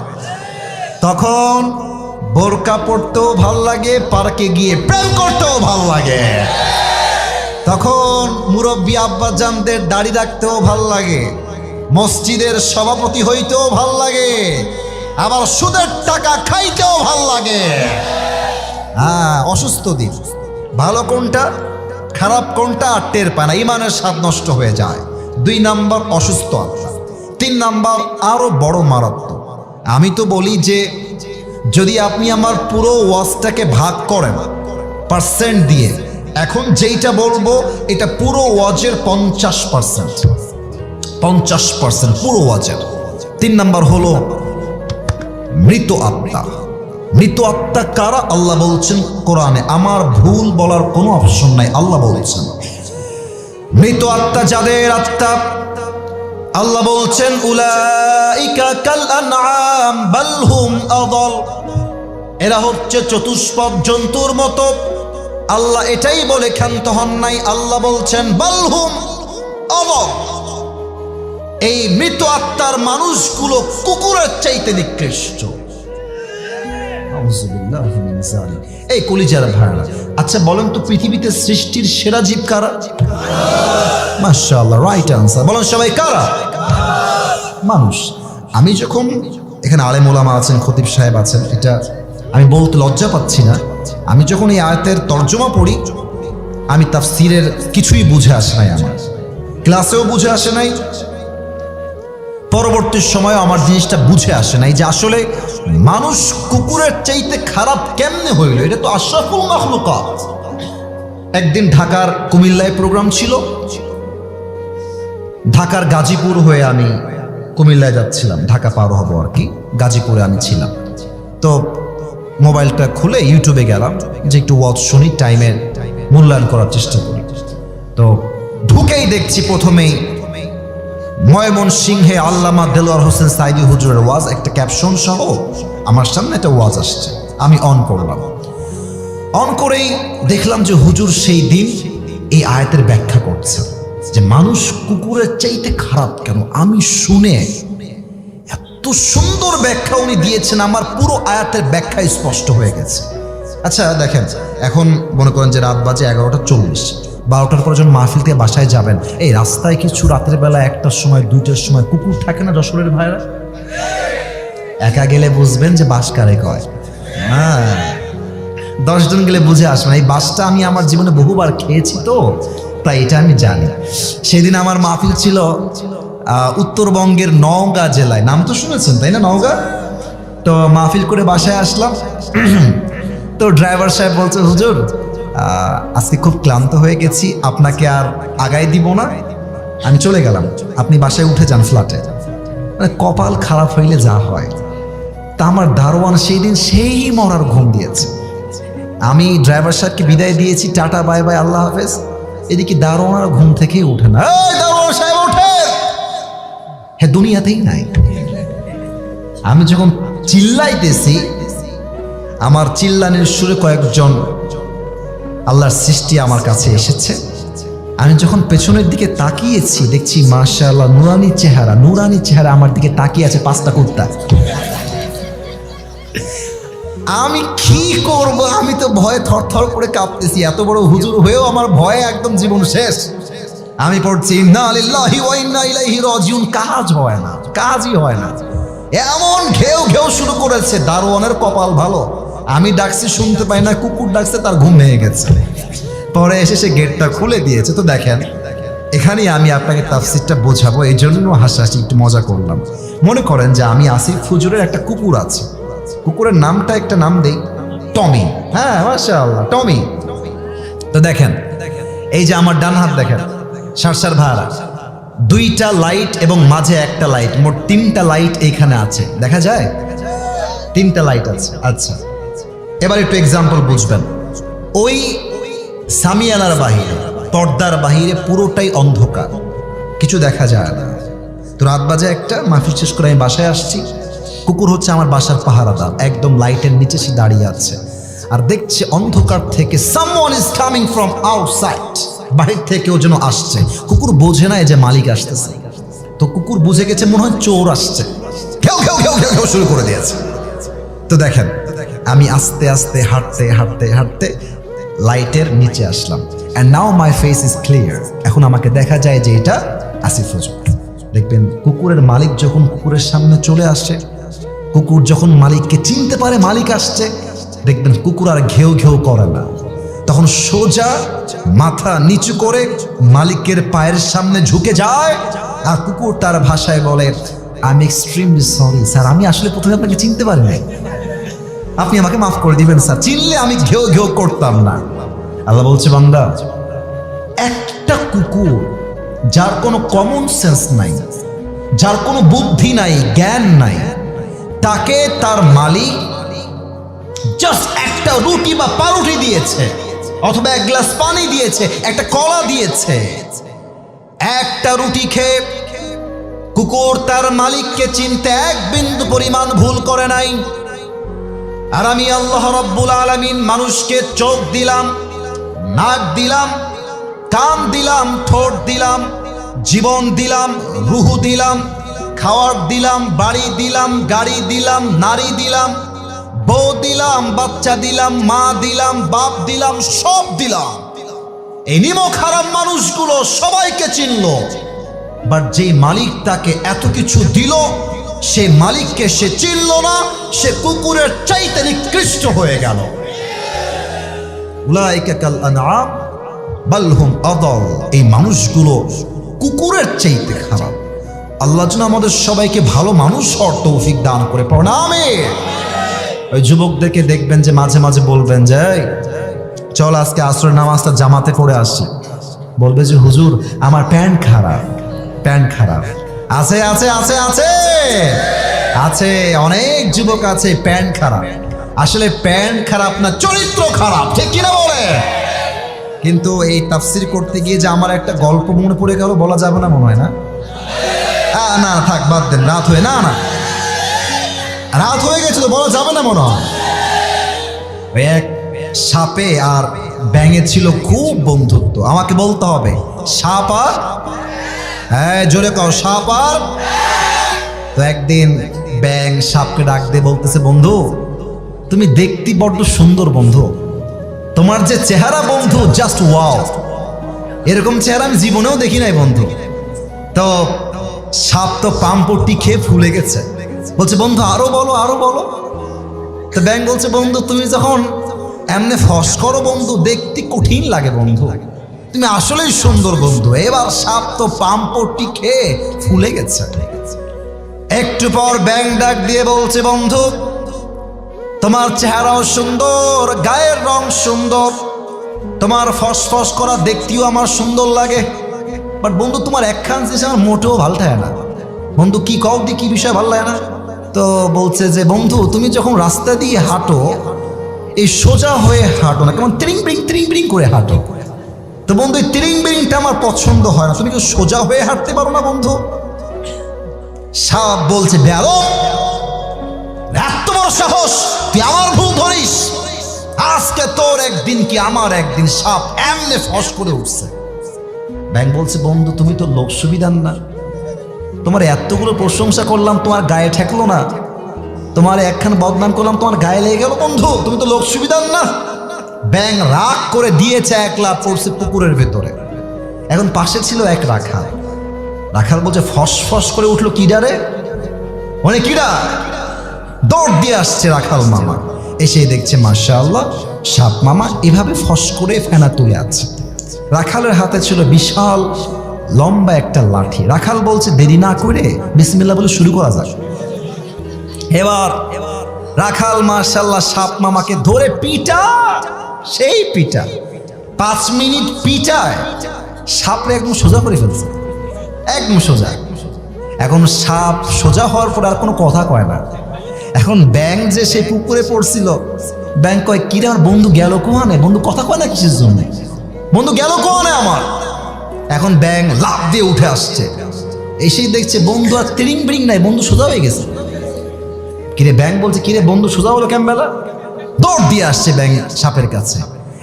তখন বোরকা পড়তেও ভাল লাগে, পার্কে গিয়ে প্রেম করতেও ভাল লাগে, তখন মুরব্বী আব্বাজানদের দাড়ি রাখতেও ভাল লাগে, মসজিদের সভাপতি হইতেও ভাল লাগে, আবার সুদের টাকা খাইতেও ভাল লাগে। অসুস্থ দিন, ভালো কোনটা খারাপ কোনটা আর টের পায় না, ঈমানের স্বাদ নষ্ট হয়ে যায়। 2 নাম্বার অসুস্থ আত্মা। 3 নাম্বার আরো বড় মারাত্মক। আমি তো বলি যে যদি আপনি আমার পুরো ওয়াজটাকে ভাগ করেন পার্সেন্ট দিয়ে, এখন যেইটা বলবো এটা পুরো ওয়াজের 50% পুরো ওয়াজের। 3 নাম্বার হলো মৃত আত্মা। মৃত আত্মা কারা? আল্লাহ বলছেন কোরআনে, আমার ভুল বলার কোনো অপশন নাই। আল্লাহ বলছেন মৃত আত্মা যাদের আত্মা, আল্লাহ বলছেন উলাইকা কাল আনআম বাল হুম আযাল, এরা হচ্ছে চতুষ্পদ জন্তুর মতো। আল্লাহ এটাই বলে ক্ষান্ত হন নাই। আল্লাহ বলছেন বাল হুম আযাল, এই মৃত আত্মার মানুষগুলো কুকুরের চাইতে নিকৃষ্ট। এই কলিজার ভাইরা, আচ্ছা বলেন তো পৃথিবীতে সৃষ্টির সেরা জীব কারা? মাশাআল্লাহ, রাইট আনসার। বলেন সবাই কারা? মানুষ। আমি যখন এখানে আলেম ওলামা আছেন, খতিব সাহেব আছেন, এটা আমি বলতে লজ্জা পাচ্ছি না, আমি যখন এই আয়াতের তর্জমা পড়ি, আমি তাফসীরের কিছুই বুঝে আসে নাই, আমার ক্লাসেও বুঝে আসে নাই, পরবর্তী সময়ে আমার জিনিসটা বুঝে আসে নাই যে আসলে মানুষ কুকুরের চাইতে খারাপ কেমনে হইল। এটা তো আশরাফুল মাখলুকাত। একদিন ঢাকার কুমিল্লায় প্রোগ্রাম ছিল, ঢাকার গাজীপুর হয়ে আমি কুমিল্লায় যাচ্ছিলাম, ঢাকা পার হবো আর কি, গাজীপুরে আমি ছিলাম। তো মোবাইলটা খুলে ইউটিউবে গেলাম যে একটু ওয়াজ শুনি, টাইমের মূল্যায়ন করার চেষ্টা করি। তো ঢুকেই দেখছি প্রথমেই ময়মনসিংহে আল্লামা দেলোয়ার হোসেন সাইদি হুজুরের ওয়াজ, একটা ক্যাপশন সহ আমার সামনে একটা ওয়াজ আসছে। আমি অন করলাম, অন করেই দেখলাম যে হুজুর সেই দিন এই আয়াতের ব্যাখ্যা করছে যে মানুষ কুকুরের চাইতে খারাপ কেন। আমি শুনে এত সুন্দর ব্যাখ্যা উনি দিয়েছেন, আমার পুরো আয়াতের ব্যাখ্যা স্পষ্ট হয়ে গেছে। আচ্ছা দেখেন, এখন মনে করেন যে রাত বাজে 11:40, 12টার পর যখন মাহফিল থেকে বাসায় যাবেন, এই রাস্তায় কিছু রাতের বেলা 1টার সময় 2টার সময় কুকুর থাকে না যশোরের ভাইরা? একা গেলে বুঝবেন যে বাস কারে কয়, হ্যাঁ 10 জন গেলে বুঝে আসবেন। এই বাসটা আমি আমার জীবনে বহুবার খেয়েছি, তো তাই এটা আমি জানি। সেদিন আমার মাহফিল ছিল উত্তরবঙ্গের নওগাঁ জেলায়, নাম তো শুনেছেন তাই না, নওগাঁ। তো মাহফিল করে বাসায় আসলাম, তো ড্রাইভার সাহেব বলছে হুজুর আজকে খুব ক্লান্ত হয়ে গেছি, আপনাকে আর আগায় দিব না, আমি চলে গেলাম, আপনি বাসায় উঠে যান ফ্ল্যাটে। মানে কপাল খারাপ হইলে যা হয়। তা আমার দারোয়ান সেই দিন সেই মরার ঘুম দিয়েছে। আমি ড্রাইভার সাহেবকে বিদায় দিয়েছি, টাটা বাই বাই আল্লাহ হাফেজ, এদিকে দারোয়ান আর ঘুম থেকেই উঠে না। দারোয়ান সাহেব ওঠে, হ্যাঁ দুনিয়াতেই নাই। আমি যখন চিল্লাইতেছি, আমার চিল্লানির সুরে কয়েকজন আল্লাহর সৃষ্টি আমার কাছে এসেছে। আমি যখন পেছনের দিকে তাকিয়েছি, দেখছি মাশাআল্লাহ নুরানি চেহারা আমার দিকে তাকিয়ে আছে 5টা কুত্তা। আমি কি করব, আমি তো ভয়ে থরথর করে কাঁপতেছি, এত বড় হুজুর হয়েও আমার ভয়ে একদম জীবন শেষ। আমি পড়ছি ইন্না লিল্লাহি ওয়া ইন্না ইলাইহি রাজিউন, কাজই হয় না। এমন ঘেউ ঘেউ শুরু করেছে। দারোয়ানের কপাল ভালো, আমি ডাকছি শুনতে পাই না, কুকুর ডাকছে, তার ঘুম ভেঙে গেছে। পরে এসে সে গেটটা খুলে দিয়েছে। তো দেখেন, এখানেই আমি আপনাকে তাফসীরটা বোঝাবো, এই জন্য হাসাহাসি একটু মজা করলাম। মনে করেন যে আমি আসিফ হুজুরের একটা কুকুর আছে, কুকুরের নামটা একটা নাম দেই, টমি। হ্যাঁ মাশাআল্লাহ, টমি। তো দেখেন, এই যে আমার ডান হাত দেখেন, সারসার ভাড়া 2টা লাইট এবং মাঝে একটা লাইট, মোট 3টা লাইট এইখানে আছে, দেখা যায় 3টা লাইট আছে। আচ্ছা এবার একটু এক্সাম্পল বুঝবেন। ওই সামিয়ানার বাহিরে, পর্দার বাহিরে পুরোটাই অন্ধকার, কিছু দেখা যায় না। তো রাত বাজে 1টা, মাহফিল শেষ করে আমি বাসায় আসছি, কুকুর হচ্ছে আমার বাসার পাহারাদার, একদম লাইটের নিচে সে দাঁড়িয়ে আছে, আর দেখছে অন্ধকার থেকে someone is coming from outside, বাহির থেকে ও যেন আসছে। কুকুর বোঝে না যে মালিক আসতেছে, তো কুকুর বুঝে গেছে মনে হয় চোর আসছে, ঘেউ ঘেউ ঘেউ ঘেউ ঘেউ শুরু করে দিয়েছে। তো দেখেন, আমি আস্তে আস্তে হাঁটতে হাঁটতে হাঁটতে লাইটের নিচে আসলাম, and now my face is clear। এখন আমাকে দেখা যায় যে এটা আসিফ হুজুর। দেখবেন কুকুরের মালিক যখন কুকুরের সামনে চলে আসে, কুকুর যখন মালিককে চিনতে পারে মালিক আসছে, দেখবেন কুকুর আর ঘেউ ঘেউ করে না, তখন সোজা মাথা নিচু করে মালিকের পায়ের সামনে ঝুঁকে যায়, আর কুকুর তার ভাষায় বলে I am extremely sorry sir, আমি আসলে প্রথমে আপনাকে চিনতে পারিনি, আপনি আমাকে মাফ করে দিবেন স্যার, চিনলে আমি ঘেউ ঘেউ করতাম না। আল্লাহ বলছে বান্দা, একটা কুকুর যার কোনো কমন সেন্স নাই, যার কোনো বুদ্ধি নাই, জ্ঞান নাই, তাকে তার মালিক জাস্ট একটা রুটি বা পাউরুটি দিয়েছে, অথবা এক গ্লাস পানি দিয়েছে, একটা কলা দিয়েছে। একটা রুটি খেয়ে কুকুর তার মালিককে চিনতে এক বিন্দু পরিমাণ ভুল করে নাই। আর আমি আল্লাহ রাব্বুল আলামিন মানুষকে চোখ দিলাম, নাক দিলাম, কান দিলাম, ঠোঁট দিলাম, জীবন দিলাম, রূহ দিলাম, খাওয়ার দিলাম, বাড়ি দিলাম, গাড়ি দিলাম, নারী দিলাম, বউ দিলাম, বাচ্চা দিলাম, মা দিলাম, বাপ দিলাম, সব দিলাম। এই নিমক হারাম মানুষগুলো সবাইকে চিনলো, বাট যে মালিক তাকে এত কিছু দিল সে মালিককে সে চিনল না, সে কুকুরের চাইতে নিকৃষ্ট হয়ে গেল। উলাইকা কাল আনআম বাল হুম আদাল, এই মানুষগুলো কুকুরের চাইতে খারাপ। আল্লাহ যেন আমাদের সবাইকে ভালো মানুষ হওয়ার তৌফিক দান করে পড়ুন আমিন। ওই যুবকদেরকে দেখবেন যে মাঝে মাঝে বলবেন যে চল আজকে আসরের নামাজটা জামাতে পড়ে আসি, বলবে যে হুজুর আমার প্যান্ট খারাপ, প্যান্ট খারাপ। আছে আছে আছে আছে আছে, অনেক যুবক আছে প্যান্ট খারাপ। আসলে প্যান্ট খারাপ না, চরিত্র খারাপ, ঠিক কিনা বলে? কিন্তু এই তাফসির করতে গিয়ে যে আমার একটা গল্প মনে পড়ে গেল, বলা যাবে না মনে হয় না? না থাক, বাদ দেন, রাত হয়ে না না রাত হয়ে গেছে তো বলা যাবে না মনে হয়। এক সাপে আর ব্যাঙে ছিল খুব বন্ধুত্ব। আমাকে বলতে হবে সাপ আর, হ্যাঁ জোরে কও, সাপ আর। তো একদিন ব্যাঙ সাপকে ডাক দিয়ে বলতেছে, বন্ধু তুমি দেখতে বড্ড সুন্দর বন্ধু, তোমার যে চেহারা বন্ধু জাস্ট ওয়াও, এরকম চেহারা আমি জীবনেও দেখি নাই বন্ধু। তো সাপ তো পাম্পটি খেয়ে ফুলে গেছে, বলছে বন্ধু আরো বলো আরো বলো। তো ব্যাঙ বলছে বন্ধু তুমি যখন এমনি ফস করো বন্ধু, দেখতে কঠিন লাগে বন্ধু, তুমি আসলেই সুন্দর বন্ধু। এবার সাপ তো পাম্পটি খেয়ে ফুলে গেছে। একটু পর ব্যাঙ ডাক দিয়ে বলছে বন্ধু তোমার চেহারাও সুন্দর, গায়ের রং সুন্দর, তোমার ফসফস করা দেখতেও আমার সুন্দর লাগে, বাট বন্ধু তোমার একখান জিনিস আমার মোটেও ভালো থাকে না। বন্ধু কি কও দি, কি বিষয় ভালো লাগে না? তো বলছে যে বন্ধু তুমি যখন রাস্তা দিয়ে হাঁটো এই সোজা হয়ে হাঁটো না, কেমন ত্রিং বিরিং করে হাঁটো। তো বন্ধু এই ত্রিং বিরিংটা আমার পছন্দ হয় না, তুমি কি সোজা হয়ে হাঁটতে পারো না বন্ধু? সাপ বলছে বেয়ালো, এত বড় সাহস তুই আমার ভুল ধরিস, আজকে তোর একদিন কি আমার একদিন। সাপ এমনি ফস করে উঠছে। ব্যাঙ বলছে বন্ধু তুমি তো লোক সুবিধার না, তোমার এতগুলো প্রশংসা করলাম তোমার গায়ে ঠেকলো না, তোমার একখান বদনাম করলাম তোমার গায়ে লেগে গেল বন্ধু, তুমি তো লোক সুবিধার না। ব্যাঙ রাগ করে দিয়েছে, একলা পড়ছে পুকুরের ভেতরে। এখন পাশে ছিল এক রাখাল। রাখাল বলছে ফস ফস করে উঠলো কিডারে, মানে কিডা? দৌড় দিয়ে আসছে রাখাল মামা, এসে দেখছে মাশাআল্লাহ সাপ মামা এভাবে ফস করে ফেনা তুলে আছে। রাখালের হাতে ছিল বিশাল লম্বা একটা লাঠি। রাখাল বলছে দেরি না করে বিসমিল্লাহ বলে শুরু করা যাক। এবার রাখাল মাশাআল্লাহ সাপ মামাকে ধরে পিটা, সেই পিটা 5 মিনিট পিটায় সাপরে একদম সোজা করে ফেলছে, একদম সোজা। এখন সাপ সোজা হওয়ার পর আর কোনো কথা কয় না। এখন ব্যাঙ যে সে পুকুরে পড়ছিল, ব্যাঙ কয় কিরে আমার বন্ধু গেল কোহানে, বন্ধু কথা কয় না কিসের জন্য, বন্ধু গেল কোহানে আমার। এখন ব্যাঙ লাফ দিয়ে উঠে আসছে, এসেই দেখছে বন্ধু আর ত্রিং বিরিং নাই, বন্ধু সোজা হয়ে গেছে। কিরে ব্যাঙ বলছে কিরে বন্ধু সোজা হলো কেমন বেলা? দৌড় দিয়ে আসছে ব্যাঙ সাপের কাছে,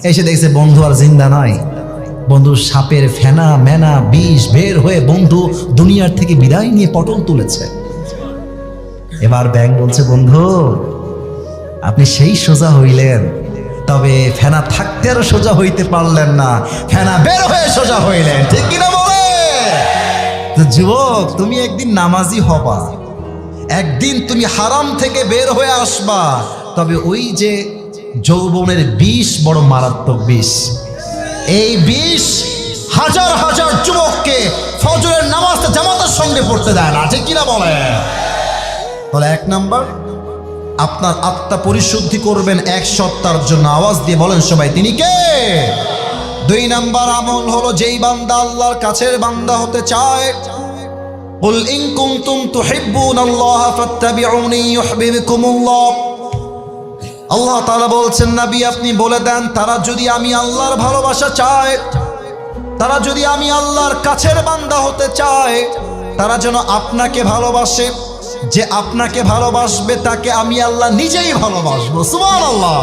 এসে দেখছে বন্ধু আর জিন্দা নাই, বন্ধু সাপের ফেনা মেনা বিষ বের হয়ে বন্ধু দুনিয়ার থেকে বিদায় নিয়ে পটল তুলেছে। এবার ব্যাঙ বলছে বন্ধু আপনি সেই সোজা হইলেন, তবে ফেনা থাকতে আরো সোজা হইতে পারলেন না, ফেনা বের হয়ে সোজা হইলেন, ঠিক কিনা বলে? তো যুবক তুমি একদিন নামাজি হবা, একদিন তুমি হারাম থেকে বের হয়ে আসবা, তবে ওই যে যৌবনের বিষ বড় মারাত্মক বিষ, এই বিষ হাজার হাজার যুবককে ফজরের নামাজটা জামাতের সঙ্গে পড়তে দেয় না, ঠিক কিনা বলে? তাহলে 1 নাম্বার আপনার আত্মা পরিশুদ্ধি করবেন 1 সপ্তাহের জন্য, আওয়াজ দিয়ে বলেন সবাই তিনি কে? 2 নাম্বার আমল হলো যেই বান্দা আল্লাহর কাছের বান্দা হতে চায়, কুল ইন কুনতুম তুহিব্বুনাল্লাহ ফাত্তাবিউনি ইউহিব্বুকুমুল্লাহ, আল্লাহ তাআলা বলছেন, নবী আপনি বলে দেন, তারা যদি আমি আল্লাহর ভালোবাসা চায়, তারা যদি আমি আল্লাহর কাছের বান্দা হতে চায়, তারা যেন আপনাকে ভালোবাসে। যে আপনাকে ভালোবাসবে তাকে আমি আল্লাহ নিজেই ভালোবাসবো। সুবহানাল্লাহ।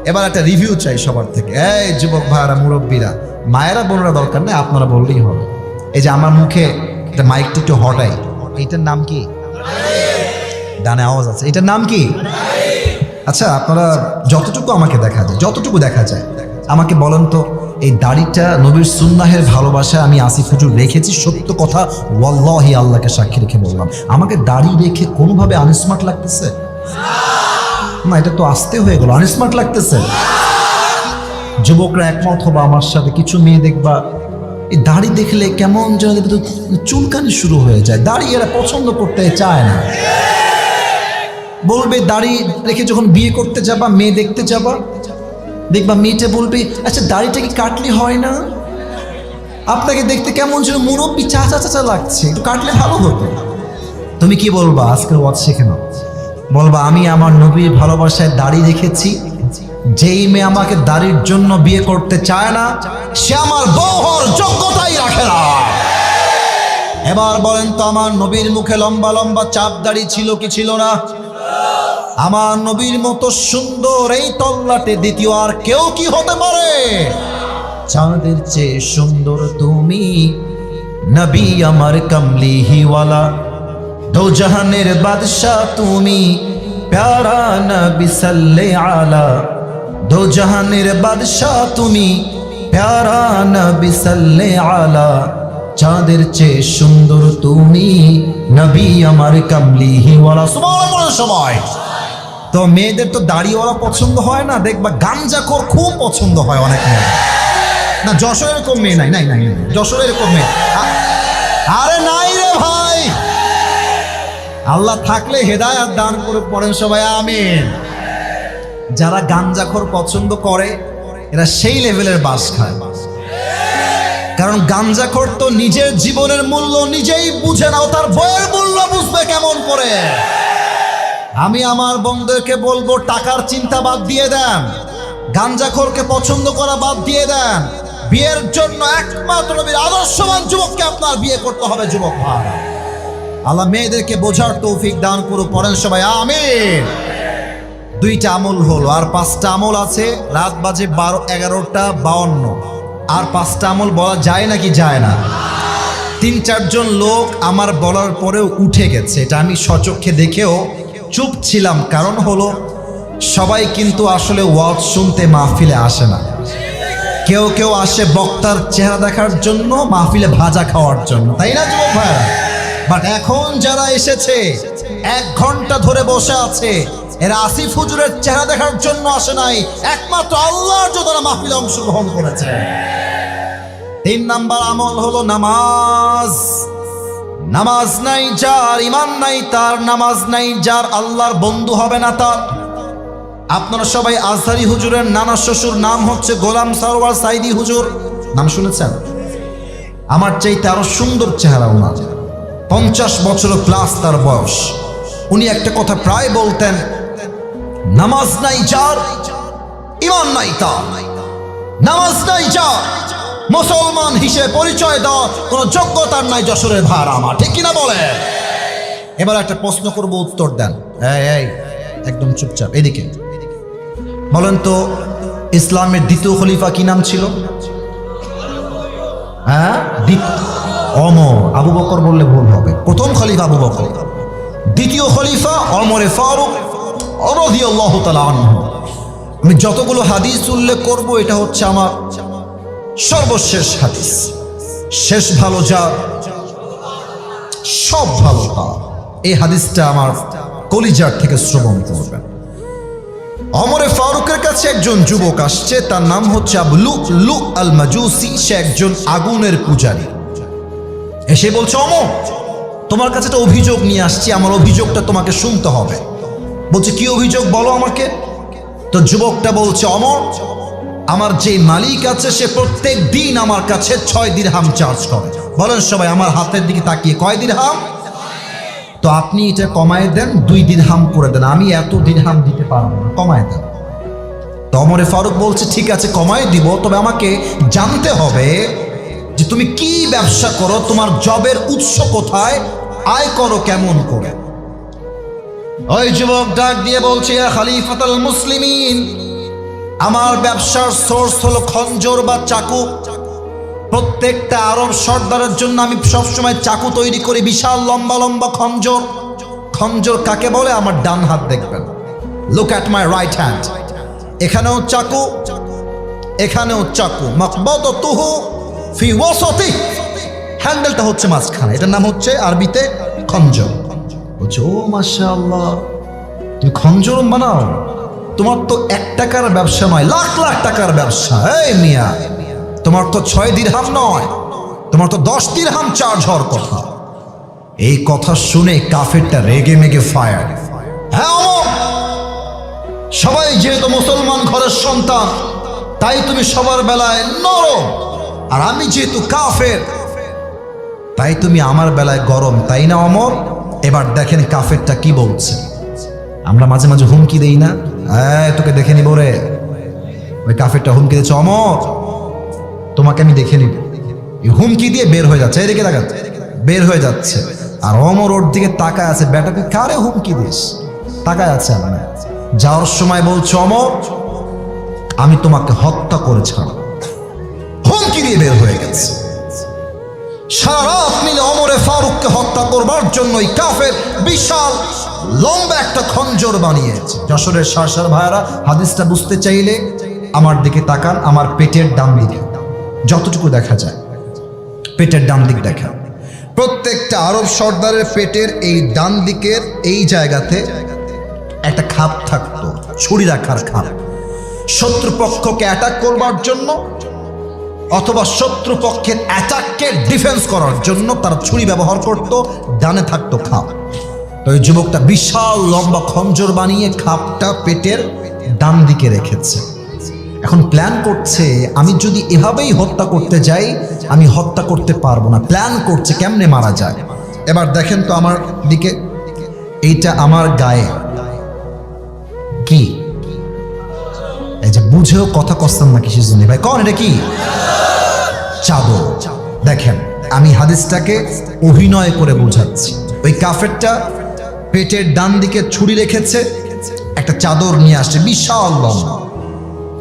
এবার একটা রিভিউ চাই সবার থেকে। এই যুবক ভাইরা, মুরব্বীরা, মায়েরা, বোনেরা, দরকার নেই, আপনারা বললেই হবে। এই যে আমার মুখে একটা মাইকটা একটু হটাই, এইটার নাম কি? ডানে আওয়াজ আছে, এটার নাম কি? আচ্ছা, আপনারা যতটুকু আমাকে দেখা যায়, যতটুকু দেখা যায়, আমাকে বলেন তো, এই দাড়িটা নবীর সুন্নাহের ভালোবাসা আমি আসিফ হুজুর রেখেছি, সত্য কথা ওয়াল্লাহি আল্লাহকে সাক্ষী রেখে বললাম, আমাকে দাড়ি রেখে কোনোভাবে আনস্মার্ট লাগতেছে না? এটা তো আস্তে হয়ে গেল, আনস্মার্ট লাগতেছে। যুবকরা একমত হবে আমার সাথে। কিছু মেয়ে দেখবা এই দাড়ি দেখলে কেমন যেন চুলকানি শুরু হয়ে যায়, দাড়ি এরা পছন্দ করতে চায় না। বলবে দাড়ি রেখে যখন বিয়ে করতে যাবা, মেয়ে দেখতে যাবা, দেখবা মেয়েটা বলবে, আচ্ছা দাড়িটা কি কাটলে হয় না? আপনাকে দেখতে কেমন যেন মুরব্বি চাচা চাচা লাগছে, একটু কাটলে ভালো হতো। তুমি কি বলবা? আজকের ওয়াজ শিখে নাও। বলবা, আমি আমার নবীর ভালোবাসায় দাড়ি রেখেছি, যেই মেয়ে আমাকে দাড়ির জন্য বিয়ে করতে চায় না, সে আমার বউ হওয়ার যোগ্যতাই রাখে না। এবার বলেন তো, আমার নবীর মুখে লম্বা লম্বা চাপ দাড়ি ছিল কি ছিল না? আমার নবীর মতো সুন্দর এই তল্লাটে দ্বিতীয় আর কেউ কি হতে পারে? চাঁদের চেয়ে সুন্দর তুমি, নবী আমার কমলিহিওয়ালা, দো জাহানের বাদশাহ তুমি, প্যারা নবী সাল্লে আলা, দো জাহানের বাদশাহ তুমি, প্যারা নবী সাল্লে আলা, চাঁদের চেয়ে সুন্দর তুমি, নবী আমার কমলিহিওয়ালা। সুবহানাল্লাহ। সবাই তো মেয়েদের তো দাড়িওয়ালা পছন্দ হয় না, দেখবা গাঞ্জাখোর খুব পছন্দ হয় অনেক মেয়ে। না, যশোর এরকম মেয়ে নাই, নাই নাই নাই, যশোর এরকম মেয়ে আরে নাই রে ভাই। আল্লাহ থাকলে হেদায়েত দান করে, পড়েন সবাই আমিন। যারা গাঞ্জাখোর পছন্দ করে এরা সেই লেভেলের বাস খায়, কারণ গাঞ্জাখোর তো নিজের জীবনের মূল্য নিজেই বুঝে না, ও তার বইয়ের মূল্য বুঝবে কেমন করে? আমি আমার বন্ধুদেরকে বলবো, টাকার চিন্তা বাদ দিয়ে দেন, গাঞ্জাখোরকে পছন্দ করা বাদ দিয়ে দেন। বিয়ের জন্য একমাত্র নবীর আদর্শবান যুবককে আপনার বিয়ে করতে হবে। যুবক ভাই, আল্লাহ মেয়েদেরকে বোঝার তৌফিক দান করুক, পড়েন সবাই আমিন। দুইটা আমল হলো, আর পাঁচটা আমল আছে। রাত বাজে 11:52, আর পাঁচটা আমল বলা যায় নাকি যায় না? 3-4 জন লোক আমার বলার পরেও উঠে গেছে, এটা আমি স্বচক্ষে দেখেও চুপ ছিলাম। কারণ হলো, সবাই কিন্তু আসলে ওয়াজ শুনতে মাহফিলে আসে না। কেউ কেউ আসে বক্তার চেহারা দেখার জন্য, মাহফিলে ভাজা খাওয়ার জন্য, তাই না যুবক ভাইরা? বাট এখন যারা এসেছে 1 ঘন্টা ধরে বসে আছে, এরা আসিফ হুজুরের চেহারা দেখার জন্য আসে নাই, একমাত্র আল্লাহর জন্য তারা মাহফিলে অংশগ্রহণ করেছে। 3 নাম্বার আমল হলো নামাজ। নামাজ নাই যার, ইমান নাই তার, নামাজ নাই যার, আল্লাহর বন্ধু হবে না তার। আপনারা সবাই আজহারি হুজুরের নানা শ্বশুর নাম হচ্ছে গোলাম সরওয়ার সাইদি হুজুর, নাম শুনেছেন? আমার চাইতে আরো সুন্দর চেহারা ওনার, 50 বছর প্লাস তার বয়স। উনি একটা কথা প্রায় বলতেন, নামাজ নাই যার, ইমান নাই তার। নামাজ নাই যার, মুসলমান হিসেবে পরিচয় দেওয়ার কোন যোগ্যতার নাই যশোরের ভাড়া আমার, ঠিক কিনা বলে? এবার একটা প্রশ্ন করব, উত্তর দেন। এই একদম চুপচাপ, এদিকে বলেন তো, ইসলামের দ্বিতীয় খলিফা কি নাম ছিল? হ্যাঁ, ওমর। আবু বকর বললে ভুল হবে, প্রথম খলিফা আবু বকর, দ্বিতীয় খলিফা ওমরে ফারুক রাদিয়াল্লাহু তাআলা আনহু। আমি যতগুলো হাদিস উল্লেখ করব, এটা হচ্ছে আমার সর্বশেষ হাদিস। শেষ ভালো যার, সব ভালো তার। এই হাদিসটা আমার কলিজার থেকে শ্রবণ করবেন। ওমরে ফারুকের কাছে একজন যুবক আসছে, তার নাম হচ্ছে আবু লু'লু আল মাজুসি। সে একজন আগুনের পূজারী। এসে বলছে, ওমর তোমার কাছে একটা অভিযোগ নিয়ে আসছি, আমার অভিযোগটা তোমাকে শুনতে হবে। বলছে, কি অভিযোগ বলো আমাকে। তো যুবকটা বলছে, ওমর আমার যে মালিক আছে সে প্রত্যেক দিন আমার কাছে 6 দিরহাম চার্জ করে। বলেন সবাই আমার হাতের দিকে তাকিয়ে, কয় দিরহাম? তো আপনি এটা কমায় দেন, 2 দিরহাম করে দেন, আমি এত দিরহাম দিতে পারবো না, কমায় দেন। তো ওমরে ফারুক বলছে ঠিক আছে কমায় দিব, তবে আমাকে জানতে হবে যে তুমি কি ব্যবসা করো, তোমার জবের উৎস কোথায়, আয় করো কেমন করে। ওই যুবক ডাক দিয়ে বলছে ইয়া খলিফাতুল মুসলিমিন, আমার ব্যবসার সোর্স হলো খঞ্জর বা চাকু। প্রত্যেকটা আরব সর্দারের জন্য আমি সবসময় চাকু তৈরি করি, বিশাল লম্বা লম্বা খঞ্জর। খঞ্জর কাকে বলে? আমার ডান হাত দেখবেন, look at my right hand. এখানেও চাকু, এখানেও চাকু। মাকবাদাতুহু ফি ওয়াসাতি, হ্যান্ডেলটা হচ্ছে মাঝখানে, এটার নাম হচ্ছে আরবিতে খঞ্জর। বলছে ও মাশাআল্লাহ, তুমি খঞ্জর বানাও? তোমার তো 1 টাকার ব্যবসা নয়, লাখ লাখ টাকার ব্যবসা। এই মিয়া, তোমার তো 6 দিরহাম নয়, তোমার তো 10 দিরহাম চার্জ হওয়ার কথা। এই কথা শুনে কাফেরটা রেগে মেগে ফায়ার। হ্যাঁ ওমর, সবাই যেহেতু মুসলমান ঘরের সন্তান, তাই তুমি সবার বেলায় নরম, আর আমি যেহেতু কাফের, তাই তুমি আমার বেলায় গরম, তাই না ওমর? এবার দেখেন কাফেরটা কি বলছে। আমরা মাঝে মাঝে হুমকি দেই না, তোকে দেখে নিব রে। ওই কাফেরটা হুমকি দিচ্ছে, ওমর তোমাকে আমি দেখে নিব। হুমকি দিয়ে বের হয়ে যাচ্ছে, এদিকে তাকাচ্ছে, বের হয়ে যাচ্ছে। আর ওমর ওর দিকে তাকায় আছে, বেটা তুই কারে হুমকি দিস? তাকায় আছে। আমি যাওয়ার সময় বলছে ওমর আমি তোমাকে হত্যা করে ছাড়ব, হুমকি দিয়ে বের হয়ে গেছে। সারা রাত মিলে ওমরে ফারুককে হত্যা করবার জন্য এই কাফের বিশাল লম্বা একটা খঞ্জর বানিয়েছে। যশোরের সারসার ভাইয়ারা, হাদিসটা বুঝতে চাইলে আমার দিকে তাকান, আমার পেটের ডান দিকে, যতটুকু দেখা যায় পেটের ডান দিক দেখা। প্রত্যেকটা আরব সর্দারের পেটের এই ডান দিকের এই জায়গাতে একটা খাপ থাকতো, ছুরি রাখার খাপ। শত্রুপক্ষকে অ্যাটাক করবার জন্য অথবা শত্রুপক্ষের অ্যাটাককে ডিফেন্স করার জন্য তারা ছুরি ব্যবহার করত, ডানে থাকতো খাপ। তো ওই যুবকটা বিশাল লম্বা খঞ্জর বানিয়ে খাপটা পেটের ডান দিকে রেখেছে। এখন প্ল্যান করছে আমি যদি এভাবেই হত্যা করতে যাই আমি হত্যা করতে পারবো না। প্ল্যান করছে কেমনে মারা যায়। এবার দেখেন তো আমার দিকে, এইটা আমার গায়ে কি, এই যে বুঝেও কথা কস্তাম না কিসের জন্য ভাই, কন এটা কি? চাদর। দেখেন আমি হাদিসটাকে অভিনয় করে বোঝাচ্ছি। ওই কাফেরটা পেটের ডান দিকে ছুরি রেখেছে, একটা চাদর নিয়ে আসছে বিশাল লম্বা,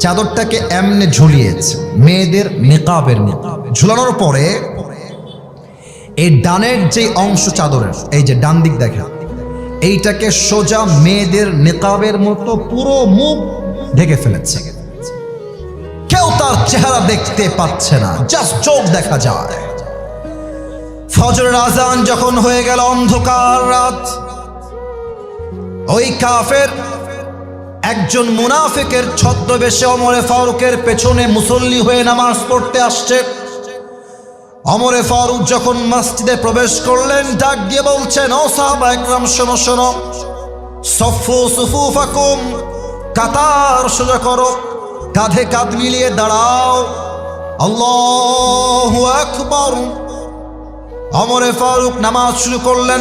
চাদরটাকে এমনে ঝুলিয়েছে মেয়েদের নিকাবের মতো। ঝুলানোর পরে এই ডানের যে অংশ চাদরের, এই যে ডান দিক দেখেন, এইটাকে সোজা মেয়েদের নিকাবের মতো পুরো মুখ ঢেকে ফেলেছে। কেউ তার চেহারা দেখতে পাচ্ছে না, জাস্ট চোখ দেখা যায়। ফজরের আজান যখন হয়ে গেল, অন্ধকার রাত, ওই কাফের একজন মুনাফিকের ছদ্মবেশে ওমরে ফারুকের পেছনে মুসল্লি হয়ে নামাজ পড়তে আসছে। ওমরে ফারুক যখন মসজিদে প্রবেশ করলেন, ডাক দিয়ে বলছেন ও সাহাবা একরাম শোনো শোনো, সফু সুফুফাকুম, কাতার সোজা করো, কাঁধে কাঁধ মিলিয়ে দাঁড়াও, আল্লাহু আকবার। ওমরে ফারুক নামাজ শুরু করলেন,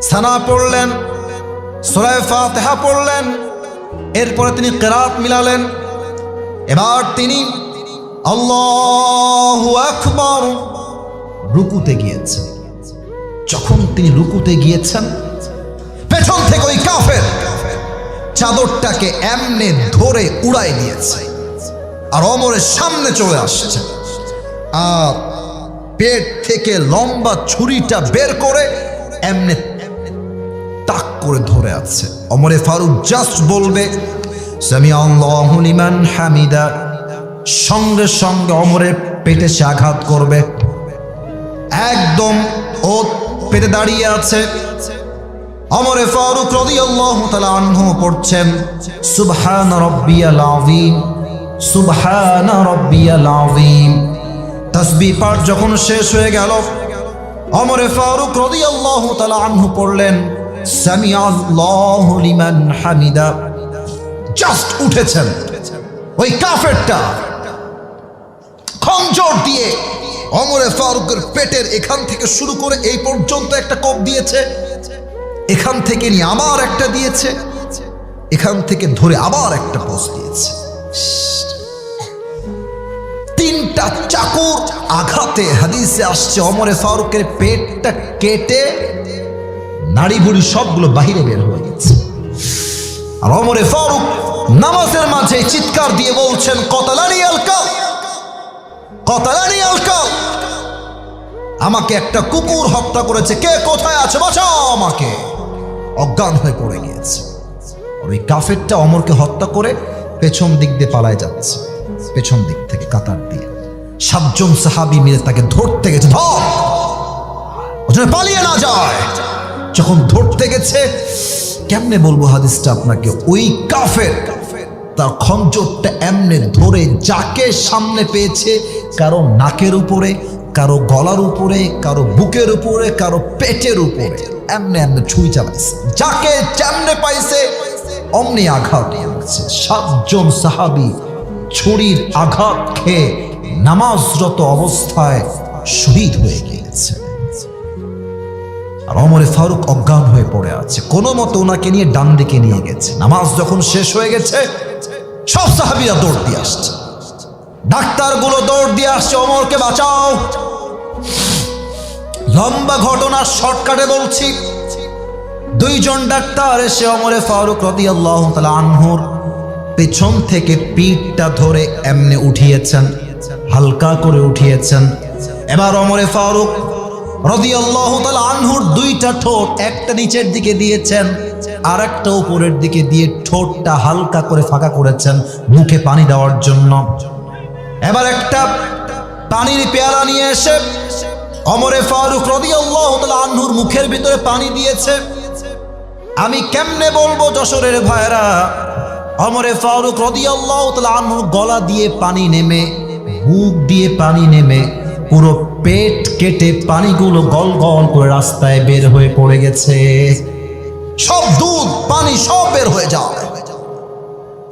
সানা পড়লেন, সূরা ফাতিহা পড়লেন, এরপরে তিনি কিরাত মিলালেন। এবার তিনি আল্লাহু আকবার রুকুতে গিয়েছেন। যখন তিনি রুকুতে গিয়েছেন, পেছন থেকে ওই কাফের চাদরটাকে এমনে ধরে উড়াই দিয়েছে, আর ওমরের সামনে চলে আসছে, আর পেট থেকে লম্বা ছুরিটা বের করে এমনে তাক করে ধরে আছে। ওমরে ফারুক জাস্ট বলবে সামিআল্লাহু লিমান হামিদা, সঙ্গে সঙ্গে ওমরের পেটে সে আঘাত করবে। একদম ও পেটে দাঁড়িয়ে আছে। ওমরে ফারুক রাদিয়াল্লাহু তাআলা আনহু পড়ছেন সুবহান রাব্বিয়াল আযীম, সুবহান রাব্বিয়াল আযীম। তাসবিহ পাঠ যখন শেষ হয়ে গেল, ওমরে ফারুক রাদিয়াল্লাহু তাআলা আনহু পড়লেন সামিআল্লাহু লিমান হামিদা। জাস্ট উঠেছেন, ওই কাফেরটা খঞ্জর দিয়ে ওমরে ফারুকের পেটের এখান থেকে শুরু করে এই পর্যন্ত একটা কোপ দিয়েছে, এখান থেকে নিয়ে আবার একটা দিয়েছে, এখান থেকে ধরে আবার একটা পোস্ট দিয়েছে। তিনটা চাকুর আঘাতে হাদিসে আসছে ওমরে ফারুকের পেটটা কেটে নাড়ি ভুড়ি সবগুলো বাহিরে বের হয়ে গেছে। আর ওমরে ফারুক নামাজের মাঝে চিৎকার দিয়ে বলছেন, কতালানি আল কালব, কতালানি আল কালব, আমাকে একটা কুকুর হত্যা করেছে, কে কোথায় আছে, বাঁচাও আমাকে। অজ্ঞান হয়ে পড়ে গিয়েছে। আর ওই কাফেরটা ওমরকে হত্যা করে পেছন দিক দিয়ে পালায় যাচ্ছে, পেছন দিক থেকে কাতার দিয়ে। 7 জন সাহাবী মিলে তাকে ধরতে গেছে, ধর, ও যেন পালিয়ে না যায়। যখন ধরতে গেছে, কেমনে বলবো হাদিসটা আপনাকে, ওই কাফের তার খঞ্জরটা এমনে ধরে যাকে সামনে পেয়েছে, কারো নাকের উপরে, কারো গলার উপরে, কারো বুকের উপরে, কারো পেটের উপরে এমনে এমনে ছুঁই চালাইছে, যাকে যেমনে পাইছে অমনি আঘাত দিয়েছে। 7 জন সাহাবী ছুরির আঘাত খেয়ে নামাজরত অবস্থায় শহীদ হয়ে গিয়েছে। আর ওমরে ফারুক অজ্ঞান হয়ে পড়ে আছে। কোনো মতে ওনাকে নিয়ে ডান দিকে নিয়ে গেছে। নামাজ যখন শেষ হয়ে গেছে, সব সাহাবীরা দৌড় দিয়ে আসছে, ডাক্তারগুলো দৌড় দিয়ে আসছে, ওমরকে বাঁচাও। লম্বা ঘটনা শর্টকাটে বলছি। 2 জন ডাক্তার এসে ওমরে ফারুক রাদিয়াল্লাহু তাআলা আনহুর পেছন থেকে পিঠটা ধরে এমনে উঠিয়েছেন, হালকা করে উঠিয়েছেন। এবার ওমরে ফারুক রাদিয়াল্লাহু তাআলা আনহুর 2টা ঠোঁট, একটা নিচের দিকে দিয়েছেন আর একটা উপরের দিকে দিয়ে ঠোঁটটা হালকা করে ফাঁকা করেছেন মুখে পানি দেওয়ার জন্য। এবার একটা পানির পেয়ালা নিয়ে এসে ওমরে ফারুক রাদিয়াল্লাহু তাআলা আনহুর মুখের ভিতরে পানি দিয়েছে। আমি কেমনে বলবো যশোরের ভাইরা, ওমরে ফারুক রাদিয়াল্লাহু তাআলা আনহুর গলা দিয়ে পানি নেমে, বুক দিয়ে পানি নেমে, পুরো পেট কেটে পানিগুলো গল গল করে রাস্তায় বের হয়ে পড়ে গেছে। সব দুধ পানি সব বের হয়ে যায়।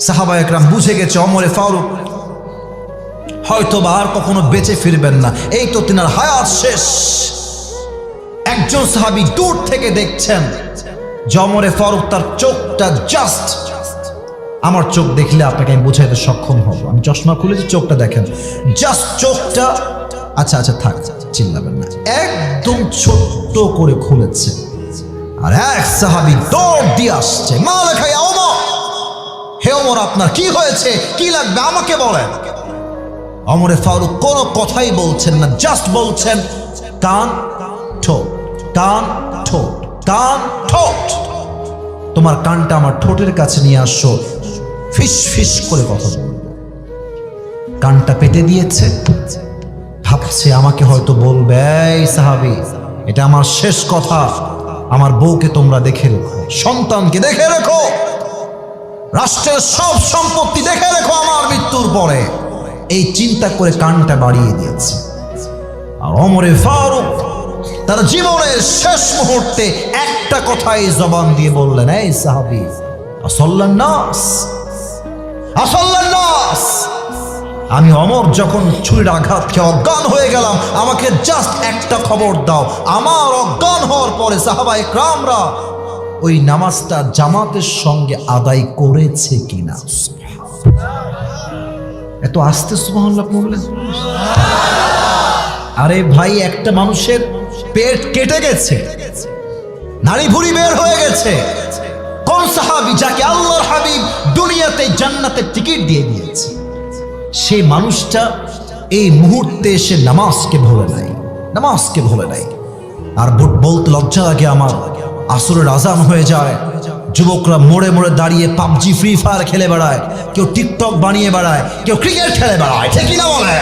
সাহাবা একরাম বুঝে গেছে ওমরে ফারুক হয়তো বা আর কখনো বেঁচে ফিরবেন না, এই তো তিনার হায়াত শেষ। একজন সাহাবী দূর থেকে দেখছেন যে ওমরে ফারুক তার চোখটা জাস্ট, আমার চোখ দেখলে আপনাকে আমি বোঝাইতে সক্ষম হব, আমি চশমা খুলেছি, চোখটা দেখেন, জাস্ট চোখটা, আচ্ছা আচ্ছা থাক, চিল্লাবেন না, একদম ছোট্ট করে খুলেছে। আর এক সাহাবী দৌড় দিয়ে আসছে, মালিক ইয়া ওমর, হে ওমর আপনার কি হয়েছে, কি লাগবে আমাকে বলেন। ওমরে ফারুক কোনো কথাই বলছেন না, জাস্ট বলছেন কান ঠোঁট, কান ঠোঁট, কান ঠোঁট, তোমার কানটা আমার ঠোঁটের কাছে নিয়ে আসো, ফিস ফিস করে কথা বলবো। কানটা পেতে দিয়েছে, ভাবছে আমাকে হয়তো বলবে, এই সাহাবী এটা আমার শেষ কথা, আমার বউকে তোমরা দেখে রেখো, সন্তানকে দেখে রেখো, রাষ্ট্রের সব সম্পত্তি দেখে রেখো আমার মৃত্যুর পরে, এই চিন্তা করে কানটা বাড়িয়ে দিয়েছে। আর ওমরে ফারুক তার জীবনের শেষ মুহূর্তে একটা কথাই জবান দিয়ে বললেন, এই সাহাবী আসাল্লান নাস, আসাল্লান নাস, আমি ওমর যখন ছুরির আঘাত খেয়ে অজ্ঞান হয়ে গেলাম, আমাকে জাস্ট একটা খবর দাও, আমার অজ্ঞান হওয়ার পরে সাহাবা ইকরামরা ওই নামাজটা জামাতের সঙ্গে আদায় করেছে কিনা। এত আস্তে সুবহানাল্লাহ বললেন। আরে ভাই, একটা মানুষের পেট কেটে গেছে, নাড়ি ভুঁড়ি বের হয়ে গেছে, কোন সাহাবী যাকে আল্লাহর হাবিব দুনিয়াতে জান্নাতের টিকিট দিয়ে দিয়েছে, সেই মানুষটা এই মুহূর্তে এসে নামাজকে ভুলে নাই, নামাজকে ভুলে নাই। আর বলতে লজ্জা লাগে আমার, আসরের আজান হয়ে যায়, যুবকরা মোড়ে মোড়ে দাঁড়িয়ে পাবজি ফ্রি ফায়ার খেলে বেড়ায়, কেউ টিকটক বানিয়ে বেড়ায়, কেউ ক্রিকেট খেলে বেড়ায়, ঠিক না বলে?